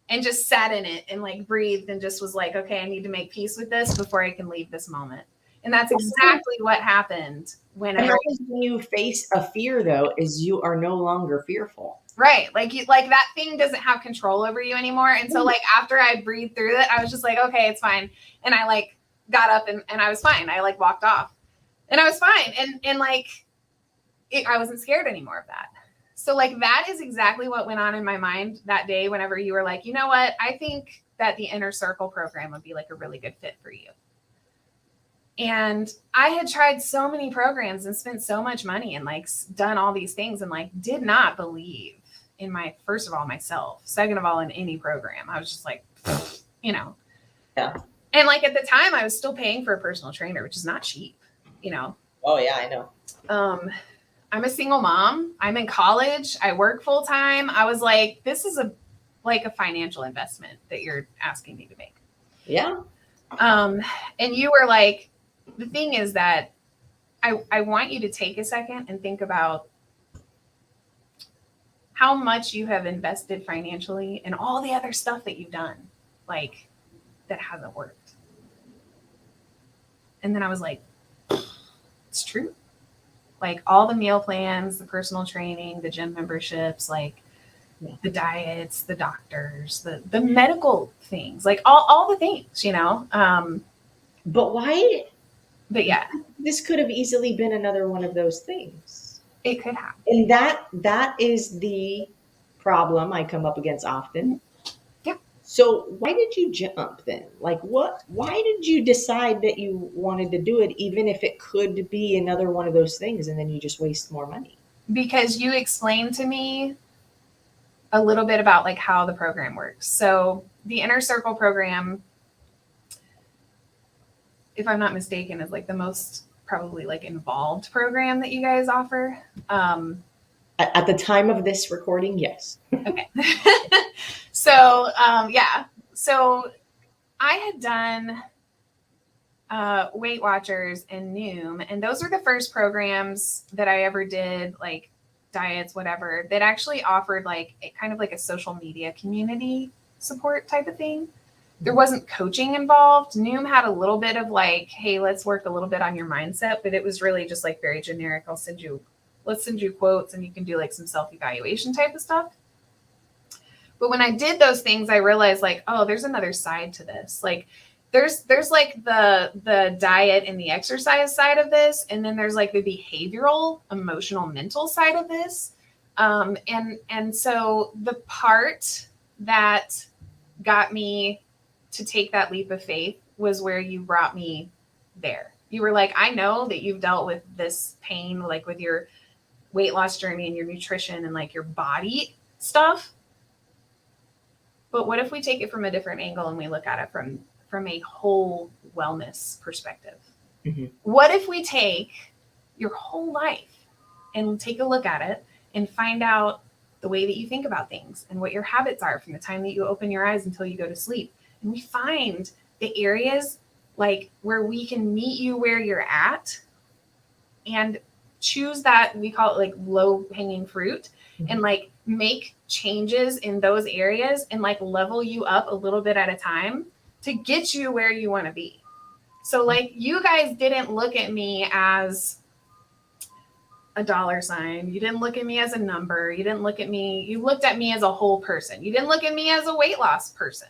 [SPEAKER 3] and just sat in it and like breathed and just was like, okay, I need to make peace with this before I can leave this moment. And that's exactly what happened
[SPEAKER 1] What
[SPEAKER 3] whenever
[SPEAKER 1] happens when you face a fear, though, is you are no longer fearful.
[SPEAKER 3] right. Like that thing doesn't have control over you anymore. And so like after I breathed through it, I was just like, okay, it's fine. And I like got up and I was fine. I like walked off and I was fine. And like I wasn't scared anymore of that. So like that is exactly what went on in my mind that day whenever you were like, you know what? I think that the Inner Circle program would be like a really good fit for you. And I had tried so many programs and spent so much money and like done all these things and like did not believe in first of all, myself, second of all, in any program. I was just like,
[SPEAKER 1] Yeah.
[SPEAKER 3] And like at the time I was still paying for a personal trainer, which is not cheap,
[SPEAKER 1] Oh yeah, I know.
[SPEAKER 3] I'm a single mom. I'm in college. I work full time. I was like, this is a financial investment that you're asking me to make.
[SPEAKER 1] Yeah.
[SPEAKER 3] And you were like, the thing is that I want you to take a second and think about how much you have invested financially and all the other stuff that you've done, like that hasn't worked. And then I was like, it's true. Like all the meal plans, the personal training, the gym memberships, like the diets, the doctors, the medical things, like all the things,
[SPEAKER 1] But why?
[SPEAKER 3] But yeah,
[SPEAKER 1] This could have easily been another one of those things.
[SPEAKER 3] it could happen.
[SPEAKER 1] And that is the problem I come up against often.
[SPEAKER 3] Yeah.
[SPEAKER 1] So why did you jump then? Like why did you decide that you wanted to do it even if it could be another one of those things and then you just waste more money?
[SPEAKER 3] Because you explained to me a little bit about like how the program works. So the Inner Circle program, if I'm not mistaken, is like the most probably like involved program that you guys offer.
[SPEAKER 1] At the time of this recording, yes.
[SPEAKER 3] Okay. So yeah. So I had done Weight Watchers and Noom, and those were the first programs that I ever did, like diets, whatever, that actually offered like kind of like a social media community support type of thing. There wasn't coaching involved. Noom had a little bit of like, hey, let's work a little bit on your mindset, but it was really just like very generic. Let's send you quotes and you can do like some self-evaluation type of stuff. But when I did those things, I realized like, oh, there's another side to this. Like there's like the diet and the exercise side of this. And then there's like the behavioral, emotional, mental side of this. And so the part that got me to take that leap of faith was where you brought me there. You were like, I know that you've dealt with this pain, like with your weight loss journey and your nutrition and like your body stuff. But what if we take it from a different angle and we look at it from a whole wellness perspective?
[SPEAKER 1] Mm-hmm.
[SPEAKER 3] What if we take your whole life and take a look at it and find out the way that you think about things and what your habits are from the time that you open your eyes until you go to sleep? And we find the areas like where we can meet you where you're at and choose that, we call it like low hanging fruit, and like make changes in those areas and like level you up a little bit at a time to get you where you want to be. So like you guys didn't look at me as a dollar sign. You didn't look at me as a number. You didn't look at me. You looked at me as a whole person. You didn't look at me as a weight loss person.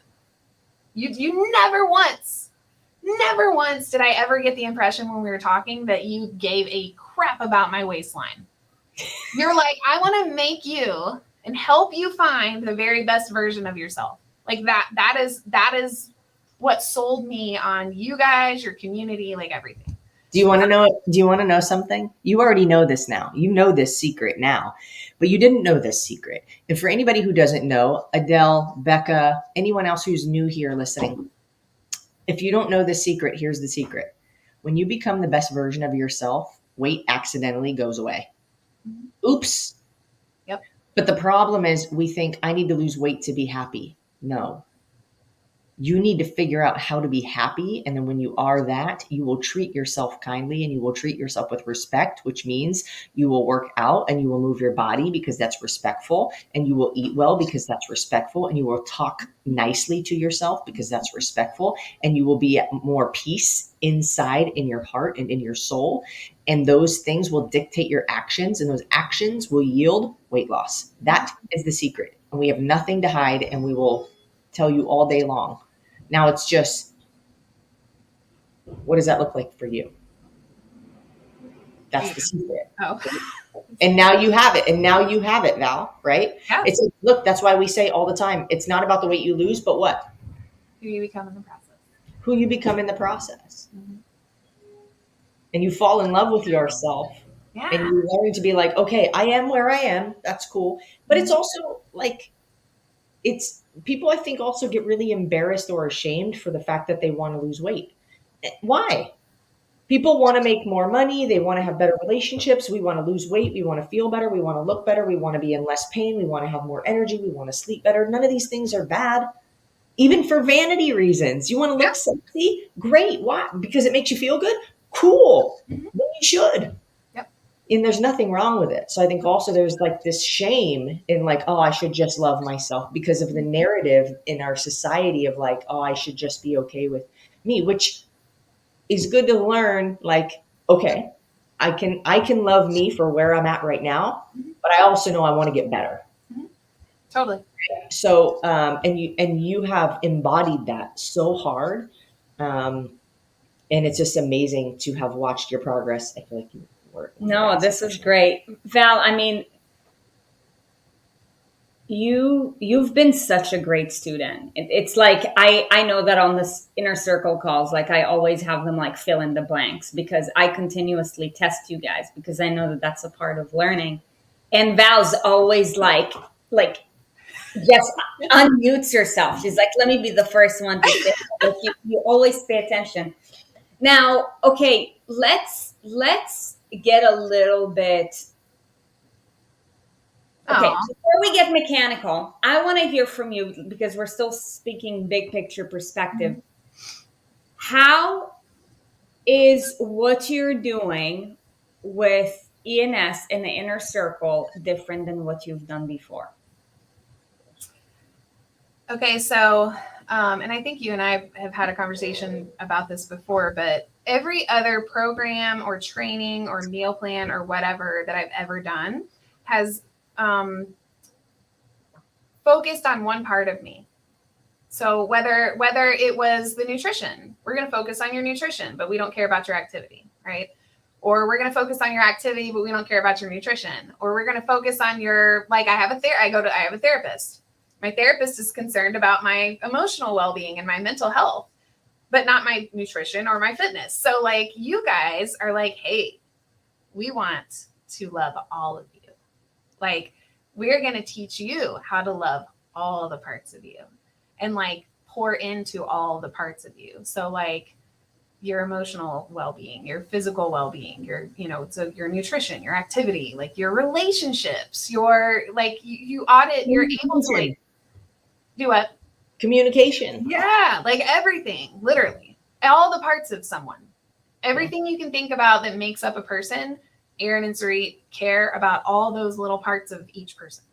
[SPEAKER 3] You never once did I ever get the impression when we were talking that you gave a crap about my waistline. You're like, I want to make you and help you find the very best version of yourself. Like that is what sold me on you guys, your community, like everything.
[SPEAKER 1] Do you want to know something? You already know this now. You know this secret now, but you didn't know this secret. And for anybody who doesn't know, Adele, Becca, anyone else who's new here listening, if you don't know this secret, here's the secret. When you become the best version of yourself, weight accidentally goes away. Oops.
[SPEAKER 3] Yep.
[SPEAKER 1] But the problem is we think I need to lose weight to be happy. No. You need to figure out how to be happy. And then when you are that, you will treat yourself kindly and you will treat yourself with respect, which means you will work out and you will move your body because that's respectful, and you will eat well because that's respectful, and you will talk nicely to yourself because that's respectful, and you will be at more peace inside in your heart and in your soul. And those things will dictate your actions, and those actions will yield weight loss. That is the secret. And we have nothing to hide, and we will tell you all day long. Now it's just, what does that look like for you? That's the secret.
[SPEAKER 3] Oh.
[SPEAKER 1] And now you have it. And now you have it, Val, right?
[SPEAKER 3] Yeah.
[SPEAKER 1] It's like, look, that's why we say all the time, it's not about the weight you lose, but what?
[SPEAKER 3] Who you become in the process.
[SPEAKER 1] Who you become in the process. And you fall in love with yourself.
[SPEAKER 3] Yeah.
[SPEAKER 1] And you learn to be like, okay, I am where I am. That's cool. But it's also like, it's people, I think, also get really embarrassed or ashamed for the fact that they want to lose weight. Why? People want to make more money. They want to have better relationships. We want to lose weight. We want to feel better. We want to look better. We want to be in less pain. We want to have more energy. We want to sleep better. None of these things are bad. Even for vanity reasons. You want to look sexy? Great. Why? Because it makes you feel good? Cool. Then you should. And there's nothing wrong with it. So I think also there's like this shame in like, oh, I should just love myself because of the narrative in our society of like, oh, I should just be okay with me, which is good to learn. Like, okay, I can love me for where I'm at right now, but I also know I want to get better.
[SPEAKER 3] Totally.
[SPEAKER 1] So, and you have embodied that so hard. And it's just amazing to have watched your progress. I feel like
[SPEAKER 2] No, this is great. Val, I mean, you've been such a great student. It's like, I know that on this inner circle calls, like I always have them like fill in the blanks because I continuously test you guys because I know that that's a part of learning. And Val's always like just unmutes herself. She's like, let me be the first one to say it. You always pay attention. Now, okay, let's get a little bit. Okay, before we get mechanical, I want to hear from you because we're still speaking big picture perspective. How is what you're doing with ENS in the inner circle different than what you've done before?
[SPEAKER 3] Okay, so, and I think you and I have had a conversation about this before, but every other program or training or meal plan or whatever that I've ever done has focused on one part of me. So whether it was the nutrition, we're going to focus on your nutrition, but we don't care about your activity, right? Or we're going to focus on your activity, but we don't care about your nutrition. Or we're going to focus on your, like I have a therapist. My therapist is concerned about my emotional well-being and my mental health, but not my nutrition or my fitness. So like you guys are like, hey, we want to love all of you. Like we're going to teach you how to love all the parts of you and like pour into all the parts of you. So like your emotional well-being, your physical well-being, so your nutrition, your activity, like your relationships, your like you audit, you're able to like do what?
[SPEAKER 1] Communication.
[SPEAKER 3] Yeah, like everything, literally. All the parts of someone. Everything you can think about that makes up a person, Aaron and Sarit care about all those little parts of each person.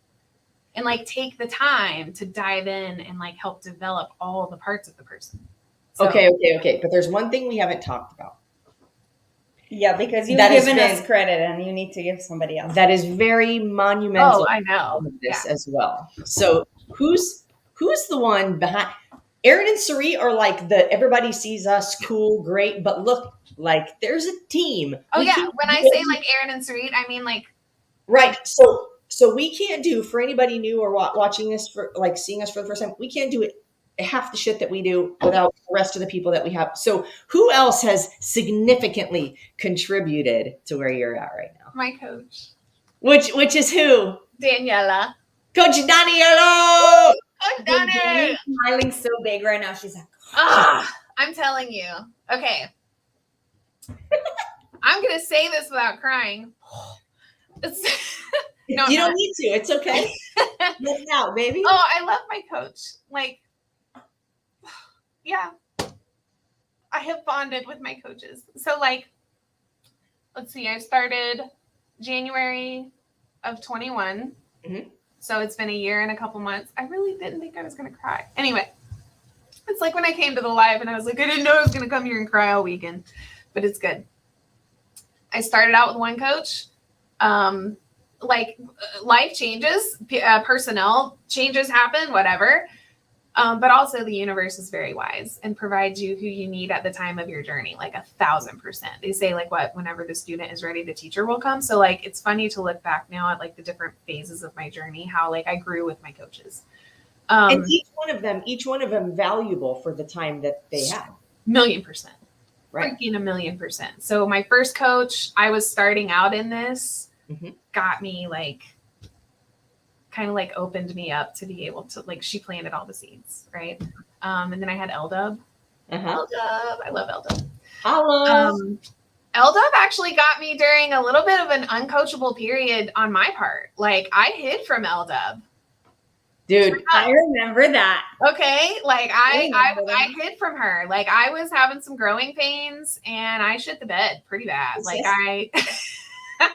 [SPEAKER 3] And like take the time to dive in and like help develop all the parts of the person. So,
[SPEAKER 1] Okay. But there's one thing we haven't talked about.
[SPEAKER 2] Yeah, because you've
[SPEAKER 1] That has
[SPEAKER 2] given us
[SPEAKER 1] been-
[SPEAKER 2] credit and you need to give somebody else.
[SPEAKER 1] That is very monumental.
[SPEAKER 3] I know.
[SPEAKER 1] Of this as well. So who's the one behind? Aaron and Sarit are like the everybody sees us cool, great, but look, like there's a team.
[SPEAKER 3] Oh
[SPEAKER 1] We
[SPEAKER 3] yeah,
[SPEAKER 1] can't
[SPEAKER 3] when I
[SPEAKER 1] do
[SPEAKER 3] say
[SPEAKER 1] it.
[SPEAKER 3] like Aaron and Sarit, I mean like
[SPEAKER 1] Right. So we can't do, for anybody new or watching this, for like seeing us for the first time, we can't do it half the shit that we do without the rest of the people that we have. So who else has significantly contributed to where you're at right now?
[SPEAKER 3] my coach,
[SPEAKER 1] Which is who?
[SPEAKER 3] Daniela.
[SPEAKER 1] Coach Danielo.
[SPEAKER 3] I've done it.
[SPEAKER 2] Danny's smiling so big right now. She's like,
[SPEAKER 3] I'm telling you. Okay. I'm gonna say this without crying. No,
[SPEAKER 1] You
[SPEAKER 3] no.
[SPEAKER 1] don't need to. It's okay. Let it out, baby.
[SPEAKER 3] Oh, I love my coach. Like, yeah, I have bonded with my coaches. So, like, let's see, I started January of 21.
[SPEAKER 1] Mhm.
[SPEAKER 3] So it's been a year and a couple months. I really didn't think I was going to cry. Anyway, it's like when I came to the live and I was like, I didn't know I was going to come here and cry all weekend, but it's good. I started out with one coach. Life changes, personnel changes happen, whatever. But also the universe is very wise and provides you who you need at the time of your journey, like 1,000%. They say like whenever the student is ready, the teacher will come. So like, it's funny to look back now at like the different phases of my journey, how like I grew with my coaches.
[SPEAKER 1] And each one of them valuable for the time that they had.
[SPEAKER 3] 1,000,000%.
[SPEAKER 1] Right.
[SPEAKER 3] Freaking 1,000,000%. So my first coach, I was starting out in this, got me like, kind of like opened me up to be able to like, she planted all the seeds. Right. And then I had L-Dub. L-Dub. I love L-Dub. L-Dub actually got me during a little bit of an uncoachable period on my part. Like I hid from L-Dub.
[SPEAKER 1] Dude,
[SPEAKER 2] I remember that.
[SPEAKER 3] Okay. Like I hid from her. Like I was having some growing pains and I shit the bed pretty bad. Like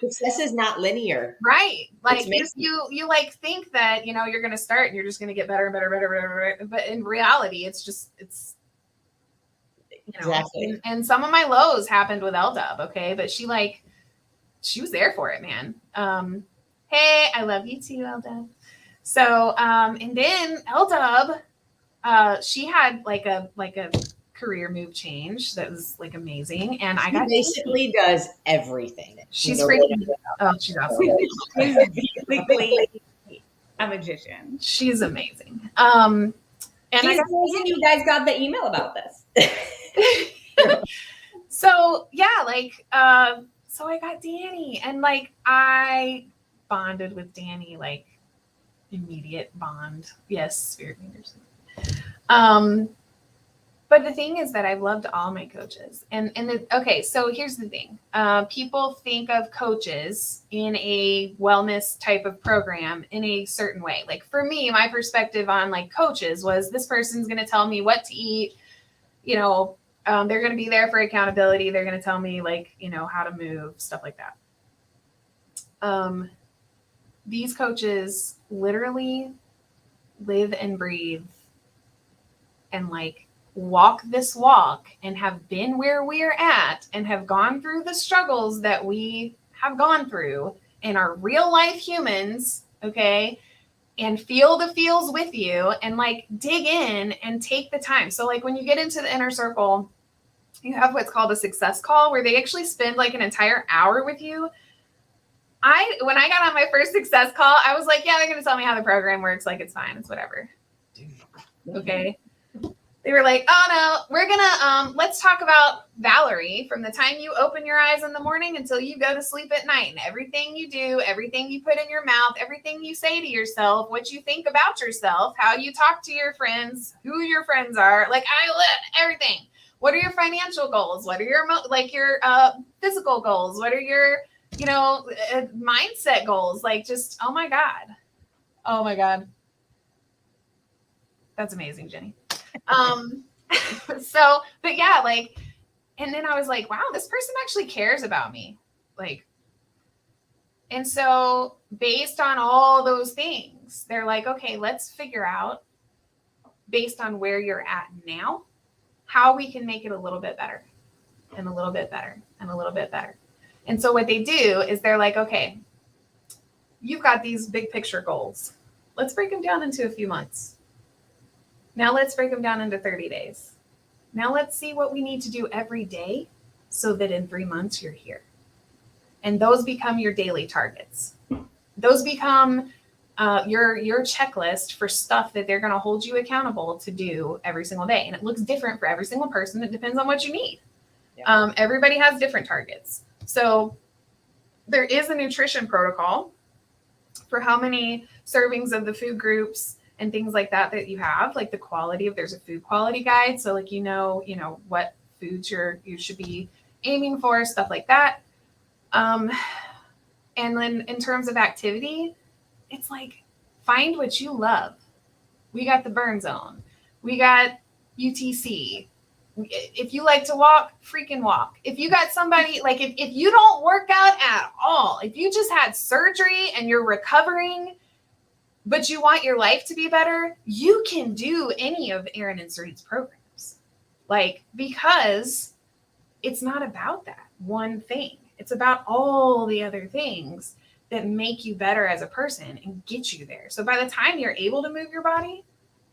[SPEAKER 1] success is not linear.
[SPEAKER 3] Right. Like you like think that, you know, you're going to start and you're just going to get better and better. But in reality, it's you know,
[SPEAKER 1] exactly.
[SPEAKER 3] And some of my lows happened with L-Dub. Okay. But she was there for it, man. Hey, I love you too, L-Dub. So, and then L-Dub, she had like a career move change that was like amazing. And
[SPEAKER 1] She basically does everything.
[SPEAKER 3] She's freaking, she's awesome.
[SPEAKER 2] She's basically a magician.
[SPEAKER 3] She's amazing. And
[SPEAKER 2] she's the reason you guys got the email about this.
[SPEAKER 3] So yeah, like, so I got Danny and like, I bonded with Danny, like immediate bond. Yes. Spirit fingers. But the thing is that I've loved all my coaches okay. So here's the thing. People think of coaches in a wellness type of program in a certain way. Like for me, my perspective on like coaches was this person's going to tell me what to eat. You know, they're going to be there for accountability. They're going to tell me like, you know, how to move, stuff like that. These coaches literally live and breathe and like walk this walk and have been where we're at and have gone through the struggles that we have gone through and are real life humans. Okay. And feel the feels with you and like dig in and take the time. So like when you get into the inner circle, you have what's called a success call where they actually spend like an entire hour with you. When I got on my first success call, I was like, yeah, they're going to tell me how the program works. Like, it's fine. It's whatever. Okay. They were like, oh no, we're going to, let's talk about Valerie from the time you open your eyes in the morning until you go to sleep at night, and everything you do, everything you put in your mouth, everything you say to yourself, what you think about yourself, how you talk to your friends, who your friends are. Like everything. What are your financial goals? What are your, your physical goals? What are your, you know, mindset goals? Like just, oh my God. That's amazing, Jenny. So, but yeah, like, and then I was like, wow, this person actually cares about me. Like, and so based on all those things, they're like, okay, let's figure out based on where you're at now, how we can make it a little bit better and a little bit better and a little bit better. And so what they do is they're like, okay, you've got these big picture goals. Let's break them down into a few months. Now let's break them down into 30 days. Now let's see what we need to do every day so that in 3 months you're here. And those become your daily targets. Those become your checklist for stuff that they're going to hold you accountable to do every single day. And it looks different for every single person. It depends on what you need. Yeah. Everybody has different targets. So there is a nutrition protocol for how many servings of the food groups and things like that you have, like the quality of, there's a food quality guide. So like, you know what foods you should be aiming for, stuff like that. And then in terms of activity, it's like, find what you love. We got the burn zone. We got UTC. If you like to walk, freaking walk. If you got somebody, like if you don't work out at all, if you just had surgery and you're recovering, but you want your life to be better, you can do any of Aaron and Sarit's programs. Like, because it's not about that one thing. It's about all the other things that make you better as a person and get you there. So by the time you're able to move your body,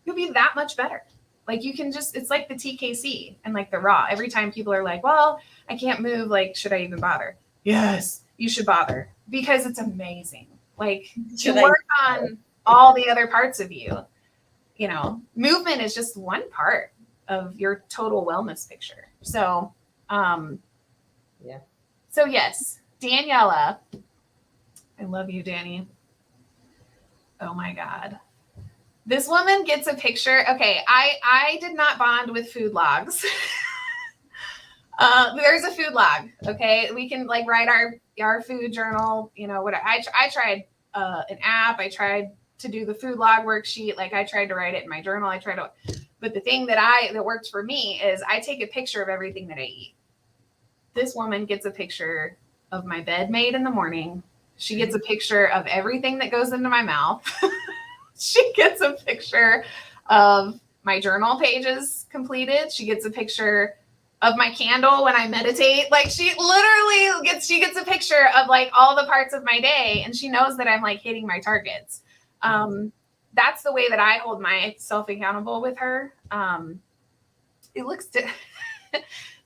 [SPEAKER 3] you'll be that much better. Like you can just, it's like the TKC and like the raw. Every time people are like, well, I can't move. Like, should I even bother? Yes, you should bother because it's amazing. Like to work on all the other parts of you, movement is just one part of your total wellness picture. So,
[SPEAKER 1] yeah.
[SPEAKER 3] So yes, Daniela, I love you, Danny. Oh my God. This woman gets a picture. Okay, I did not bond with food logs. There's a food log. Okay, we can like write our food journal. Whatever. I tried an app. I tried to do the food log worksheet. Like I tried to write it in my journal. But the thing that works for me is I take a picture of everything that I eat. This woman gets a picture of my bed made in the morning. She gets a picture of everything that goes into my mouth. She gets a picture of my journal pages completed. She gets a picture of my candle when I meditate. Like she literally gets a picture of like all the parts of my day, and she knows that I'm like hitting my targets. That's the way that I hold myself accountable with her. It looks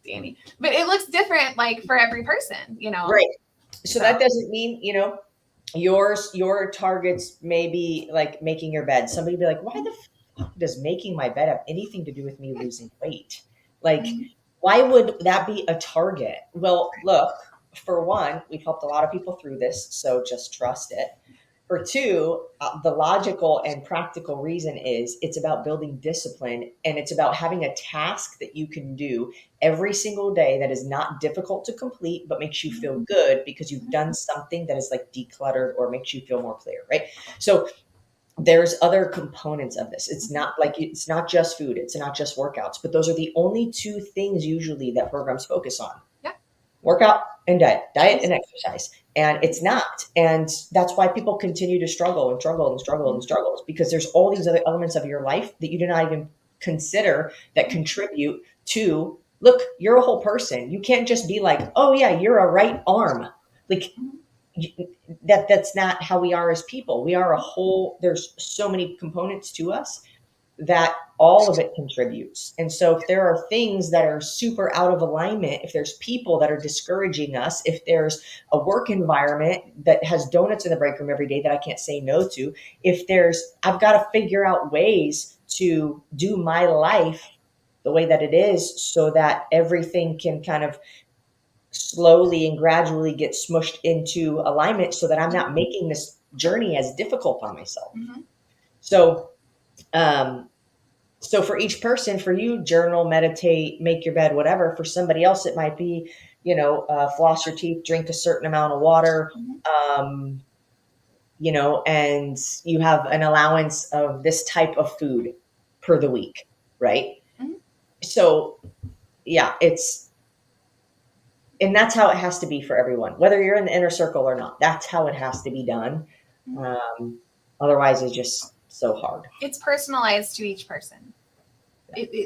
[SPEAKER 3] Danny, but it looks different like for every person,
[SPEAKER 1] Right. So that doesn't mean, your targets may be like making your bed. Somebody be like, why the fuck does making my bed have anything to do with me losing weight? Like, why would that be a target? Well, look, for one, we've helped a lot of people through this, so just trust it. For two, the logical and practical reason is it's about building discipline, and it's about having a task that you can do every single day that is not difficult to complete, but makes you feel good because you've done something that is like decluttered or makes you feel more clear, right? So there's other components of this. It's not just food. It's not just workouts, but those are the only two things usually that programs focus on.
[SPEAKER 3] Yeah.
[SPEAKER 1] Workout and diet and exercise. And it's not. And that's why people continue to struggle and struggle and struggle and struggle, because there's all these other elements of your life that you do not even consider that contribute to, look, you're a whole person. You can't just be like, oh yeah, you're a right arm. Like that's not how we are as people. We are a whole, there's so many components to us that all of it contributes. And so if there are things that are super out of alignment, if there's people that are discouraging us, if there's a work environment that has donuts in the break room every day that I can't say no to, I've got to figure out ways to do my life the way that it is so that everything can kind of slowly and gradually get smushed into alignment so that I'm not making this journey as difficult on myself. Mm-hmm. So for each person, for you, journal, meditate, make your bed, whatever. For somebody else, it might be, floss your teeth, drink a certain amount of water, and you have an allowance of this type of food per the week, right?
[SPEAKER 3] Mhm.
[SPEAKER 1] So yeah, and that's how it has to be for everyone, whether you're in the inner circle or not. That's how it has to be done. Otherwise, it's just so hard.
[SPEAKER 3] It's personalized to each person.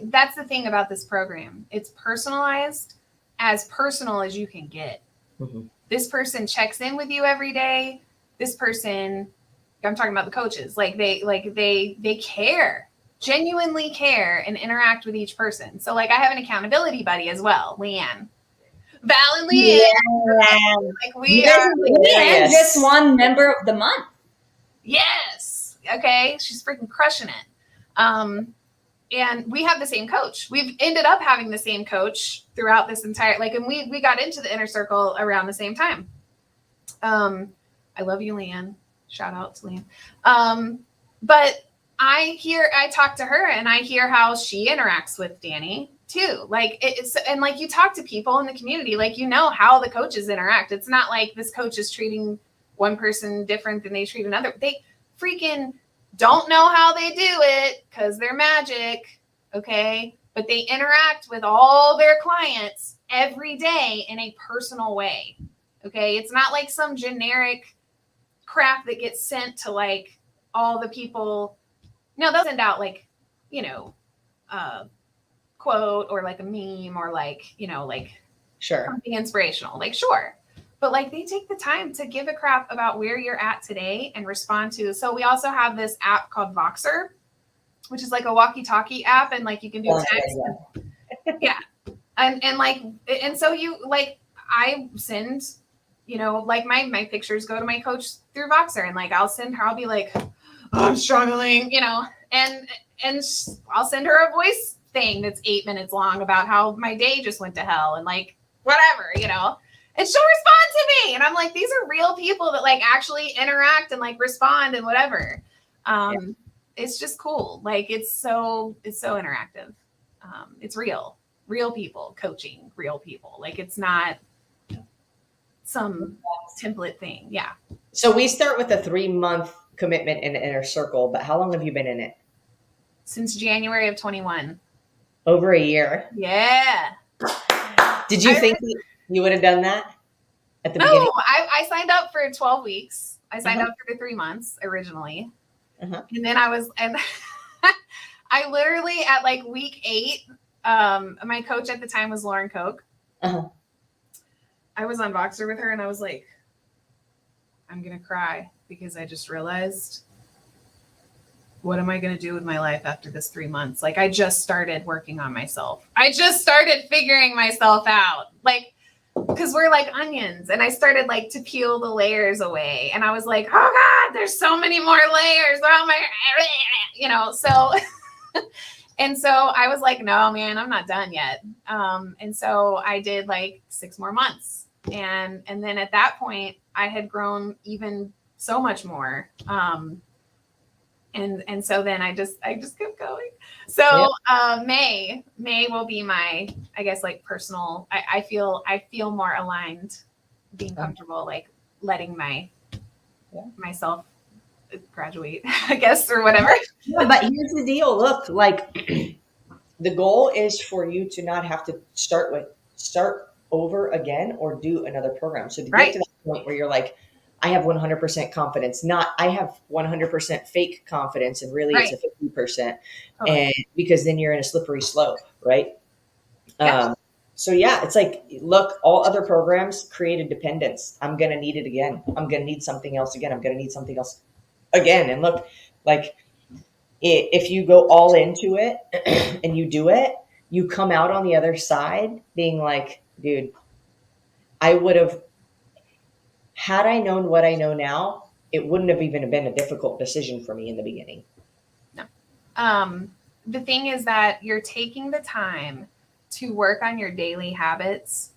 [SPEAKER 3] That's the thing about this program. It's personalized, as personal as you can get.
[SPEAKER 1] Mm-hmm.
[SPEAKER 3] This person checks in with you every day. This person, I'm talking about the coaches, they care, genuinely care, and interact with each person. So like I have an accountability buddy as well, Leanne. Val and Leanne.
[SPEAKER 1] Yeah.
[SPEAKER 3] Like
[SPEAKER 1] You
[SPEAKER 3] we
[SPEAKER 1] guys
[SPEAKER 3] are.
[SPEAKER 1] are hilarious.
[SPEAKER 2] And just one member of the month.
[SPEAKER 3] Yes. Okay. She's freaking crushing it. And we have the same coach. We've ended up having the same coach throughout this entire, and we got into the inner circle around the same time. I love you, Leanne. Shout out to Leanne. But I talk to her and I hear how she interacts with Danny too. Like and like you talk to people in the community, like, you know how the coaches interact. It's not like this coach is treating one person different than they treat another. They freaking don't know how they do it because they're magic. Okay. But they interact with all their clients every day in a personal way. Okay. It's not like some generic crap that gets sent to like all the people. No, they'll send out like, quote or like a meme or like,
[SPEAKER 1] Sure.
[SPEAKER 3] something inspirational. Like, sure. But like they take the time to give a crap about where you're at today and respond to. So we also have this app called Voxer, which is like a walkie-talkie app, and like you can do text. Yeah. And so you like I send, like my pictures go to my coach through Voxer, and like I'll be like, oh, I'm struggling, and I'll send her a voice thing that's 8 minutes long about how my day just went to hell and like whatever, and she'll respond to me. And I'm like, these are real people that like actually interact and like respond and whatever. It's just cool. Like it's so interactive. It's real people coaching real people. Like it's not some template thing. Yeah.
[SPEAKER 1] So we start with a 3-month commitment in the inner circle, but how long have you been in it?
[SPEAKER 3] Since January of 21.
[SPEAKER 1] Over a year.
[SPEAKER 3] Yeah.
[SPEAKER 1] Did you think you would have done that at the beginning?
[SPEAKER 3] No, I signed up for 12 weeks. I signed up for the 3 months originally. And then I literally at like week 8, my coach at the time was Lauren Koch. I was on Voxer with her and I was like, I'm going to cry because I just realized, what am I going to do with my life after this 3 months? Like I just started working on myself. I just started figuring myself out. Like, because we're like onions, and I started like to peel the layers away, and I was like, oh God, there's so many more layers. Oh my, so, and so I was like, no, man, I'm not done yet. And so I did like 6 more months. And then at that point I had grown even so much more. And so then I just kept going. So May will be my, I guess, like personal. I feel more aligned, being comfortable, like letting myself graduate, I guess, or whatever.
[SPEAKER 1] Yeah, but here's the deal. Look, like the goal is for you to not have to start over again or do another program. So to get to that point where you're like, I have 100% confidence, not I have 100% fake confidence, and really it's a 50%. And because then you're in a slippery slope, right? So yeah, it's like, look, all other programs create a dependence. I'm going to need it again. I'm going to need something else again. I'm going to need something else again. And look, like if you go all into it and you do it, you come out on the other side being like, dude, I would have, had I known what I know now, it wouldn't have even been a difficult decision for me in the beginning.
[SPEAKER 3] No. The thing is that you're taking the time to work on your daily habits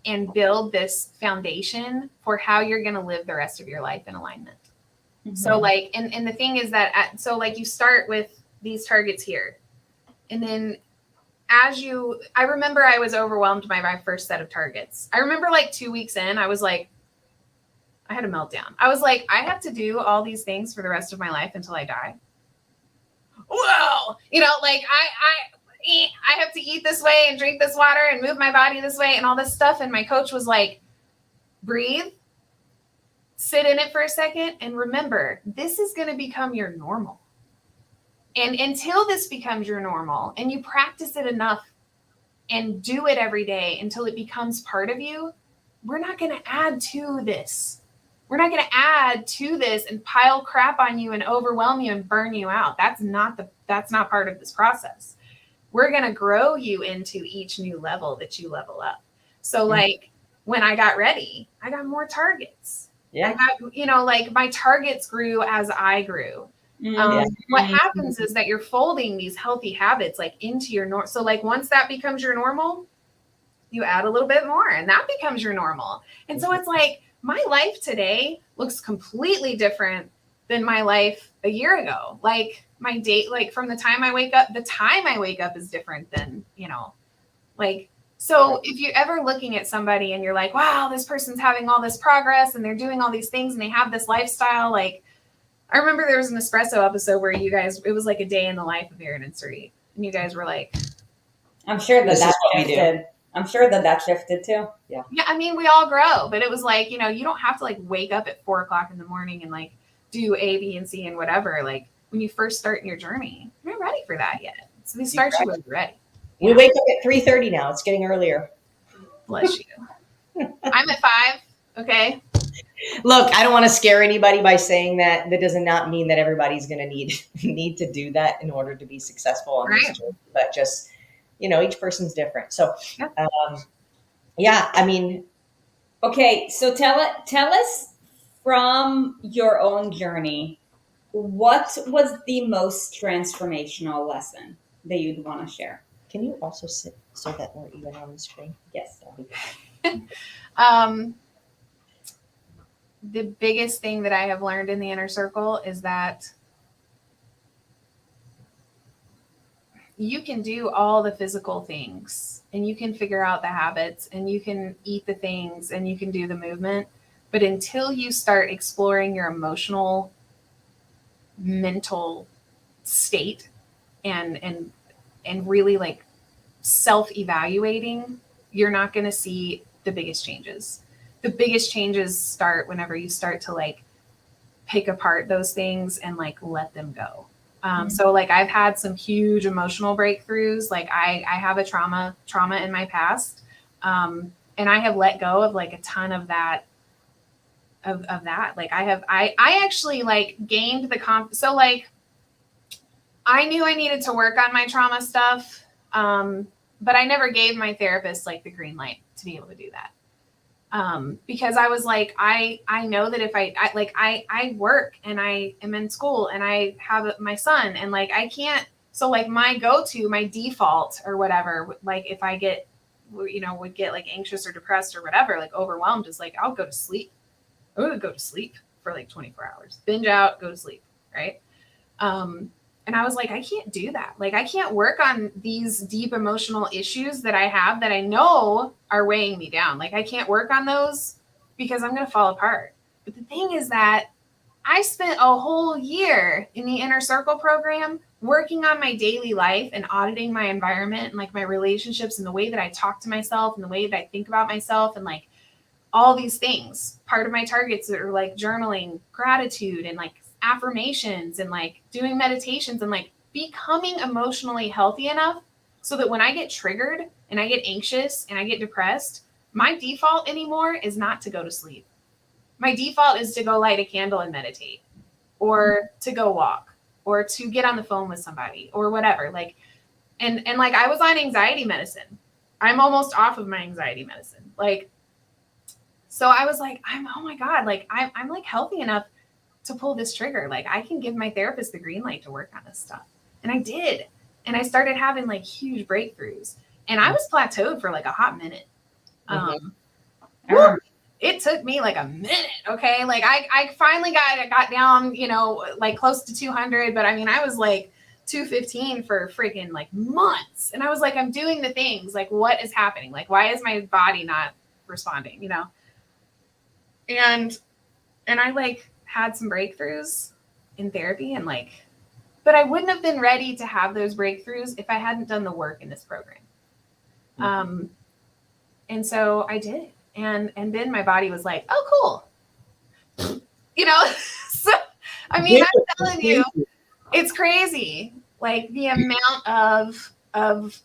[SPEAKER 3] and build this foundation for how you're going to live the rest of your life in alignment. So like, and the thing is that, so like you start with these targets here, and then I remember I was overwhelmed by my first set of targets. I remember like 2 weeks in, I was like, I had a meltdown. I was like, I have to do all these things for the rest of my life until I die. whoa, like I have to eat this way and drink this water and move my body this way and all this stuff. And my coach was like, breathe, sit in it for a second, and remember, this is going to become your normal. And until this becomes your normal and you practice it enough and do it every day until it becomes part of you, we're not going to add to this. We're not going to add to this and pile crap on you and overwhelm you and burn you out. That's not part of this process. We're going to grow you into each new level that you level up. So like when I got ready, I got more targets.
[SPEAKER 1] Yeah.
[SPEAKER 3] I got, like my targets grew as I grew. What happens is that you're folding these healthy habits like into your norm. So like once that becomes your normal, you add a little bit more and that becomes your normal. And so it's like my life today looks completely different than my life a year ago. Like my day, like from the time I wake up is different than, like, so if you're ever looking at somebody and you're like, wow, this person's having all this progress and they're doing all these things and they have this lifestyle. Like I remember there was an Espresso episode where you guys, it was like a day in the life of Aaron and Sari. And you guys were like,
[SPEAKER 2] I'm sure
[SPEAKER 1] This is
[SPEAKER 2] that
[SPEAKER 1] what we do.
[SPEAKER 2] shifted. I'm sure that shifted too.
[SPEAKER 3] yeah, I mean, we all grow, but it was like, you don't have to like wake up at 4:00 in the morning and like do A, B, and C and whatever. Like when you first start in your journey, you're not ready for that yet. So they start you when you're ready.
[SPEAKER 1] We wake up at 3:30 now. It's getting earlier.
[SPEAKER 3] Bless you. I'm at 5. Okay.
[SPEAKER 1] Look, I don't want to scare anybody by saying that. That does not mean that everybody's going to need to do that in order to be successful on this journey. But just, each person's different. So, I mean,
[SPEAKER 2] Okay, so tell us from your own journey, what was the most transformational lesson that you'd want to share?
[SPEAKER 1] can you also sit so that we're even on the screen?
[SPEAKER 2] Yes.
[SPEAKER 3] The biggest thing that I have learned in the inner circle is that you can do all the physical things and you can figure out the habits and you can eat the things and you can do the movement. But until you start exploring your emotional, mental state and really like self-evaluating, you're not going to see the biggest changes. The biggest changes start whenever you start to like pick apart those things and like let them go. So like I've had some huge emotional breakthroughs. Like I have a trauma in my past. And I have let go of like a ton of that, of that. Like I actually like gained the so like I knew I needed to work on my trauma stuff. But I never gave my therapist like the green light to be able to do that. Because I was like, I know that if I work and I am in school and I have my son and like, I can't, so like my go-to, my default or whatever, like if I get, would get like anxious or depressed or whatever, like overwhelmed is like, I'll go to sleep. I would go to sleep for like 24 hours, binge out, go to sleep. Right. And I was like, I can't do that. Like, I can't work on these deep emotional issues that I have that I know are weighing me down. Like, I can't work on those because I'm going to fall apart. But the thing is that I spent a whole year in the Inner Circle program working on my daily life and auditing my environment and like my relationships and the way that I talk to myself and the way that I think about myself and like all these things. Part of my targets are like journaling, gratitude, and like affirmations and like doing meditations and like becoming emotionally healthy enough so that when I get triggered and I get anxious and I get depressed, my default anymore is not to go to sleep. My default is to go light a candle and meditate or to go walk or to get on the phone with somebody or whatever. Like, and like I was on anxiety medicine. I'm almost off of my anxiety medicine. Like, so I was like, oh my God, like I'm like healthy enough to pull this trigger. Like I can give my therapist the green light to work on this stuff. And I did. And I started having like huge breakthroughs and I was plateaued for like a hot minute. It took me like a minute. Okay. Like I finally got down, like close to 200, but I mean, I was like 215 for freaking like months. And I was like, I'm doing the things, like what is happening? Like, why is my body not responding, And I like had some breakthroughs in therapy and like But I wouldn't have been ready to have those breakthroughs if I hadn't done the work in this program. And so I did. And then my body was like, oh, cool. You know, so, I mean, I'm telling you, it's crazy. Like the amount of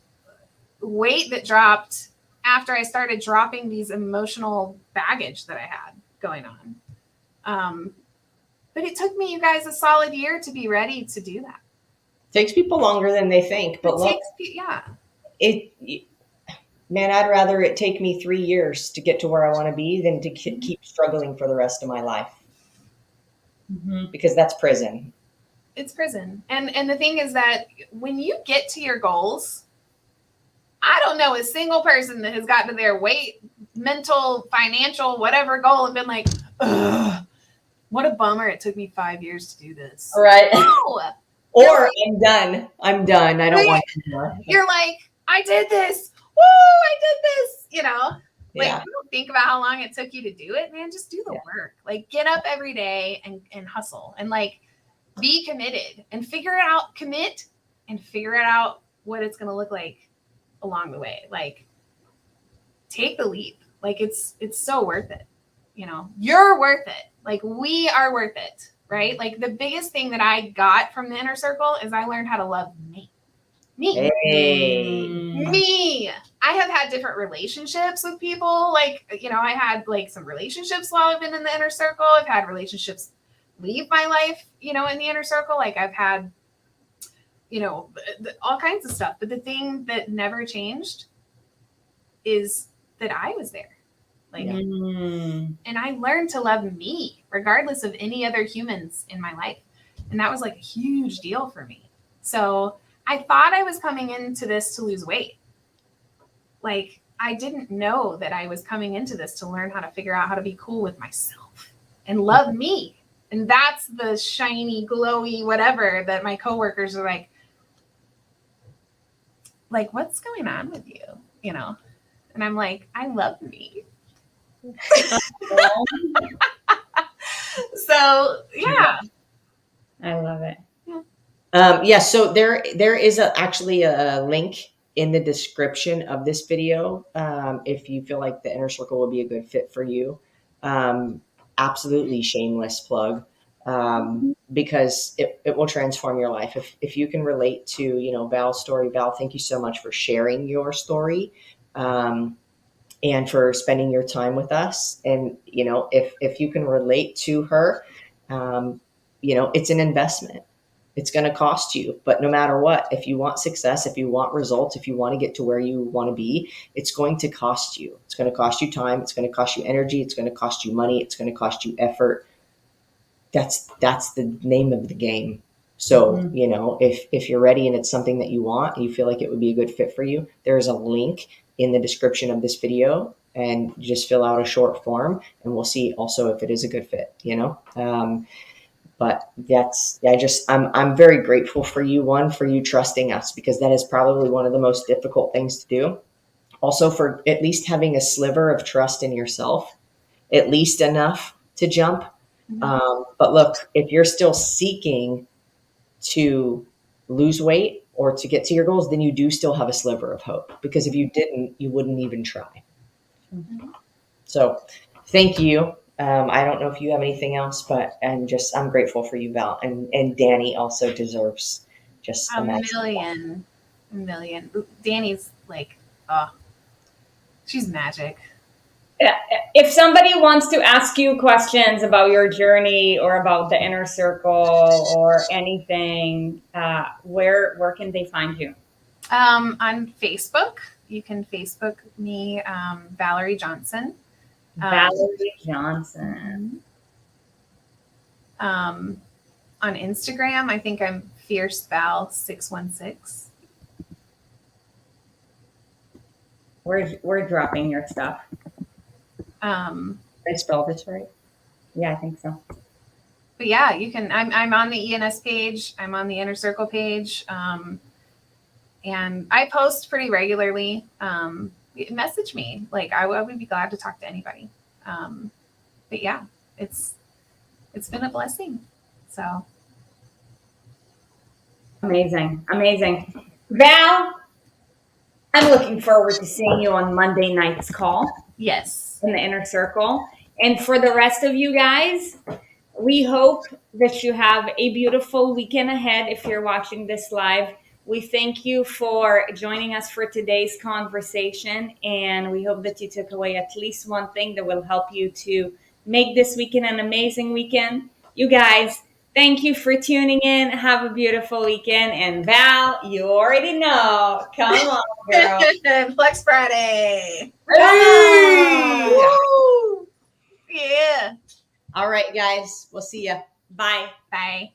[SPEAKER 3] weight that dropped after I started dropping these emotional baggage that I had going on. But it took me, you guys, a solid year to be ready to do that.
[SPEAKER 1] Takes people longer than they think, but look, man, I'd rather it take me 3 years to get to where I want to be than to keep struggling for the rest of my life. Because that's prison.
[SPEAKER 3] It's prison. And the thing is that when you get to your goals, I don't know a single person that has gotten to their weight, mental, financial, whatever goal and been like, ugh, what a bummer. It took me 5 years to do this.
[SPEAKER 1] Right.
[SPEAKER 3] No.
[SPEAKER 1] Or I'm done. I don't want anymore.
[SPEAKER 3] You're like, I did this. Woo, I did this. You know, like,
[SPEAKER 1] Yeah.
[SPEAKER 3] don't think about how long it took you to do it, man. Just do the work. Like, get up every day and hustle and like be committed and figure it out. Commit and figure it out what it's going to look like along the way. Like, take the leap. Like, it's so worth it. You know, you're worth it. Like, we are worth it. Right? Like, the biggest thing that I got from the inner circle is I learned how to love me. Me.
[SPEAKER 1] Hey.
[SPEAKER 3] Me. I have had different relationships with people. Like, you know, I had like some relationships while I've been in the inner circle. I've had relationships leave my life, you know, in the inner circle. Like, I've had, you know, all kinds of stuff. But the thing that never changed is that I was there. Like, and I learned to love me regardless of any other humans in my life. And that was like a huge deal for me. So I thought I was coming into this to lose weight. Like, I didn't know that I was coming into this to learn how to figure out how to be cool with myself and love me. And that's the shiny, glowy, whatever that my coworkers are like, what's going on with you? You know? And I'm like, I love me. So yeah,
[SPEAKER 2] I love it.
[SPEAKER 1] So there is actually a link in the description of this video if you feel like the inner circle will be a good fit for you. Absolutely shameless plug, because it will transform your life if you can relate to, you know, Val's story. Val, thank you so much for sharing your story. And for spending your time with us. And, you know, if you can relate to her, you know, it's an investment. It's going to cost you, but no matter what, if you want success, if you want results, if you want to get to where you want to be, it's going to cost you. It's going to cost you time. It's going to cost you energy. It's going to cost you money. It's going to cost you effort. That's the name of the game. So, you know, if you're ready and it's something that you want, and you feel like it would be a good fit for you, there's a link in the description of this video, and just fill out a short form and we'll see also if it is a good fit, you know? But I'm very grateful for you, for you trusting us, because that is probably one of the most difficult things to do. Also, for at least having a sliver of trust in yourself, at least enough to jump. But look, if you're still seeking to lose weight or to get to your goals, then you do still have a sliver of hope, because if you didn't, you wouldn't even try. So thank you. I don't know if you have anything else, but I'm grateful for you, Val, and Danny also deserves just
[SPEAKER 3] a million. Danny's like, oh, she's magic.
[SPEAKER 2] If somebody wants to ask you questions about your journey or about the inner circle or anything, where can they find you?
[SPEAKER 3] On Facebook, you can Facebook me, Valerie Johnson.
[SPEAKER 2] Valerie Johnson.
[SPEAKER 3] On Instagram, I think I'm FierceVal616.
[SPEAKER 2] We're dropping your stuff.
[SPEAKER 1] I spelled this right?
[SPEAKER 2] Yeah, I think so.
[SPEAKER 3] But yeah, you can. I'm on the ENS page. I'm on the Inner Circle page, and I post pretty regularly. Message me. Like, I would be glad to talk to anybody. But yeah, it's been a blessing. So
[SPEAKER 2] Amazing. Amazing. Val, I'm looking forward to seeing you on Monday night's call
[SPEAKER 3] Yes.
[SPEAKER 2] in the inner circle. And for the rest of you guys, we hope that you have a beautiful weekend ahead if you're watching this live. We thank you for joining us for today's conversation, and we hope that you took away at least one thing that will help you to make this weekend an amazing weekend. You guys, thank you for tuning in. Have a beautiful weekend. And Val, you already know. Come on, girl.
[SPEAKER 3] Flex Friday.
[SPEAKER 2] Hey!
[SPEAKER 3] Woo! Yeah.
[SPEAKER 1] All right, guys. We'll see ya.
[SPEAKER 2] Bye.
[SPEAKER 3] Bye.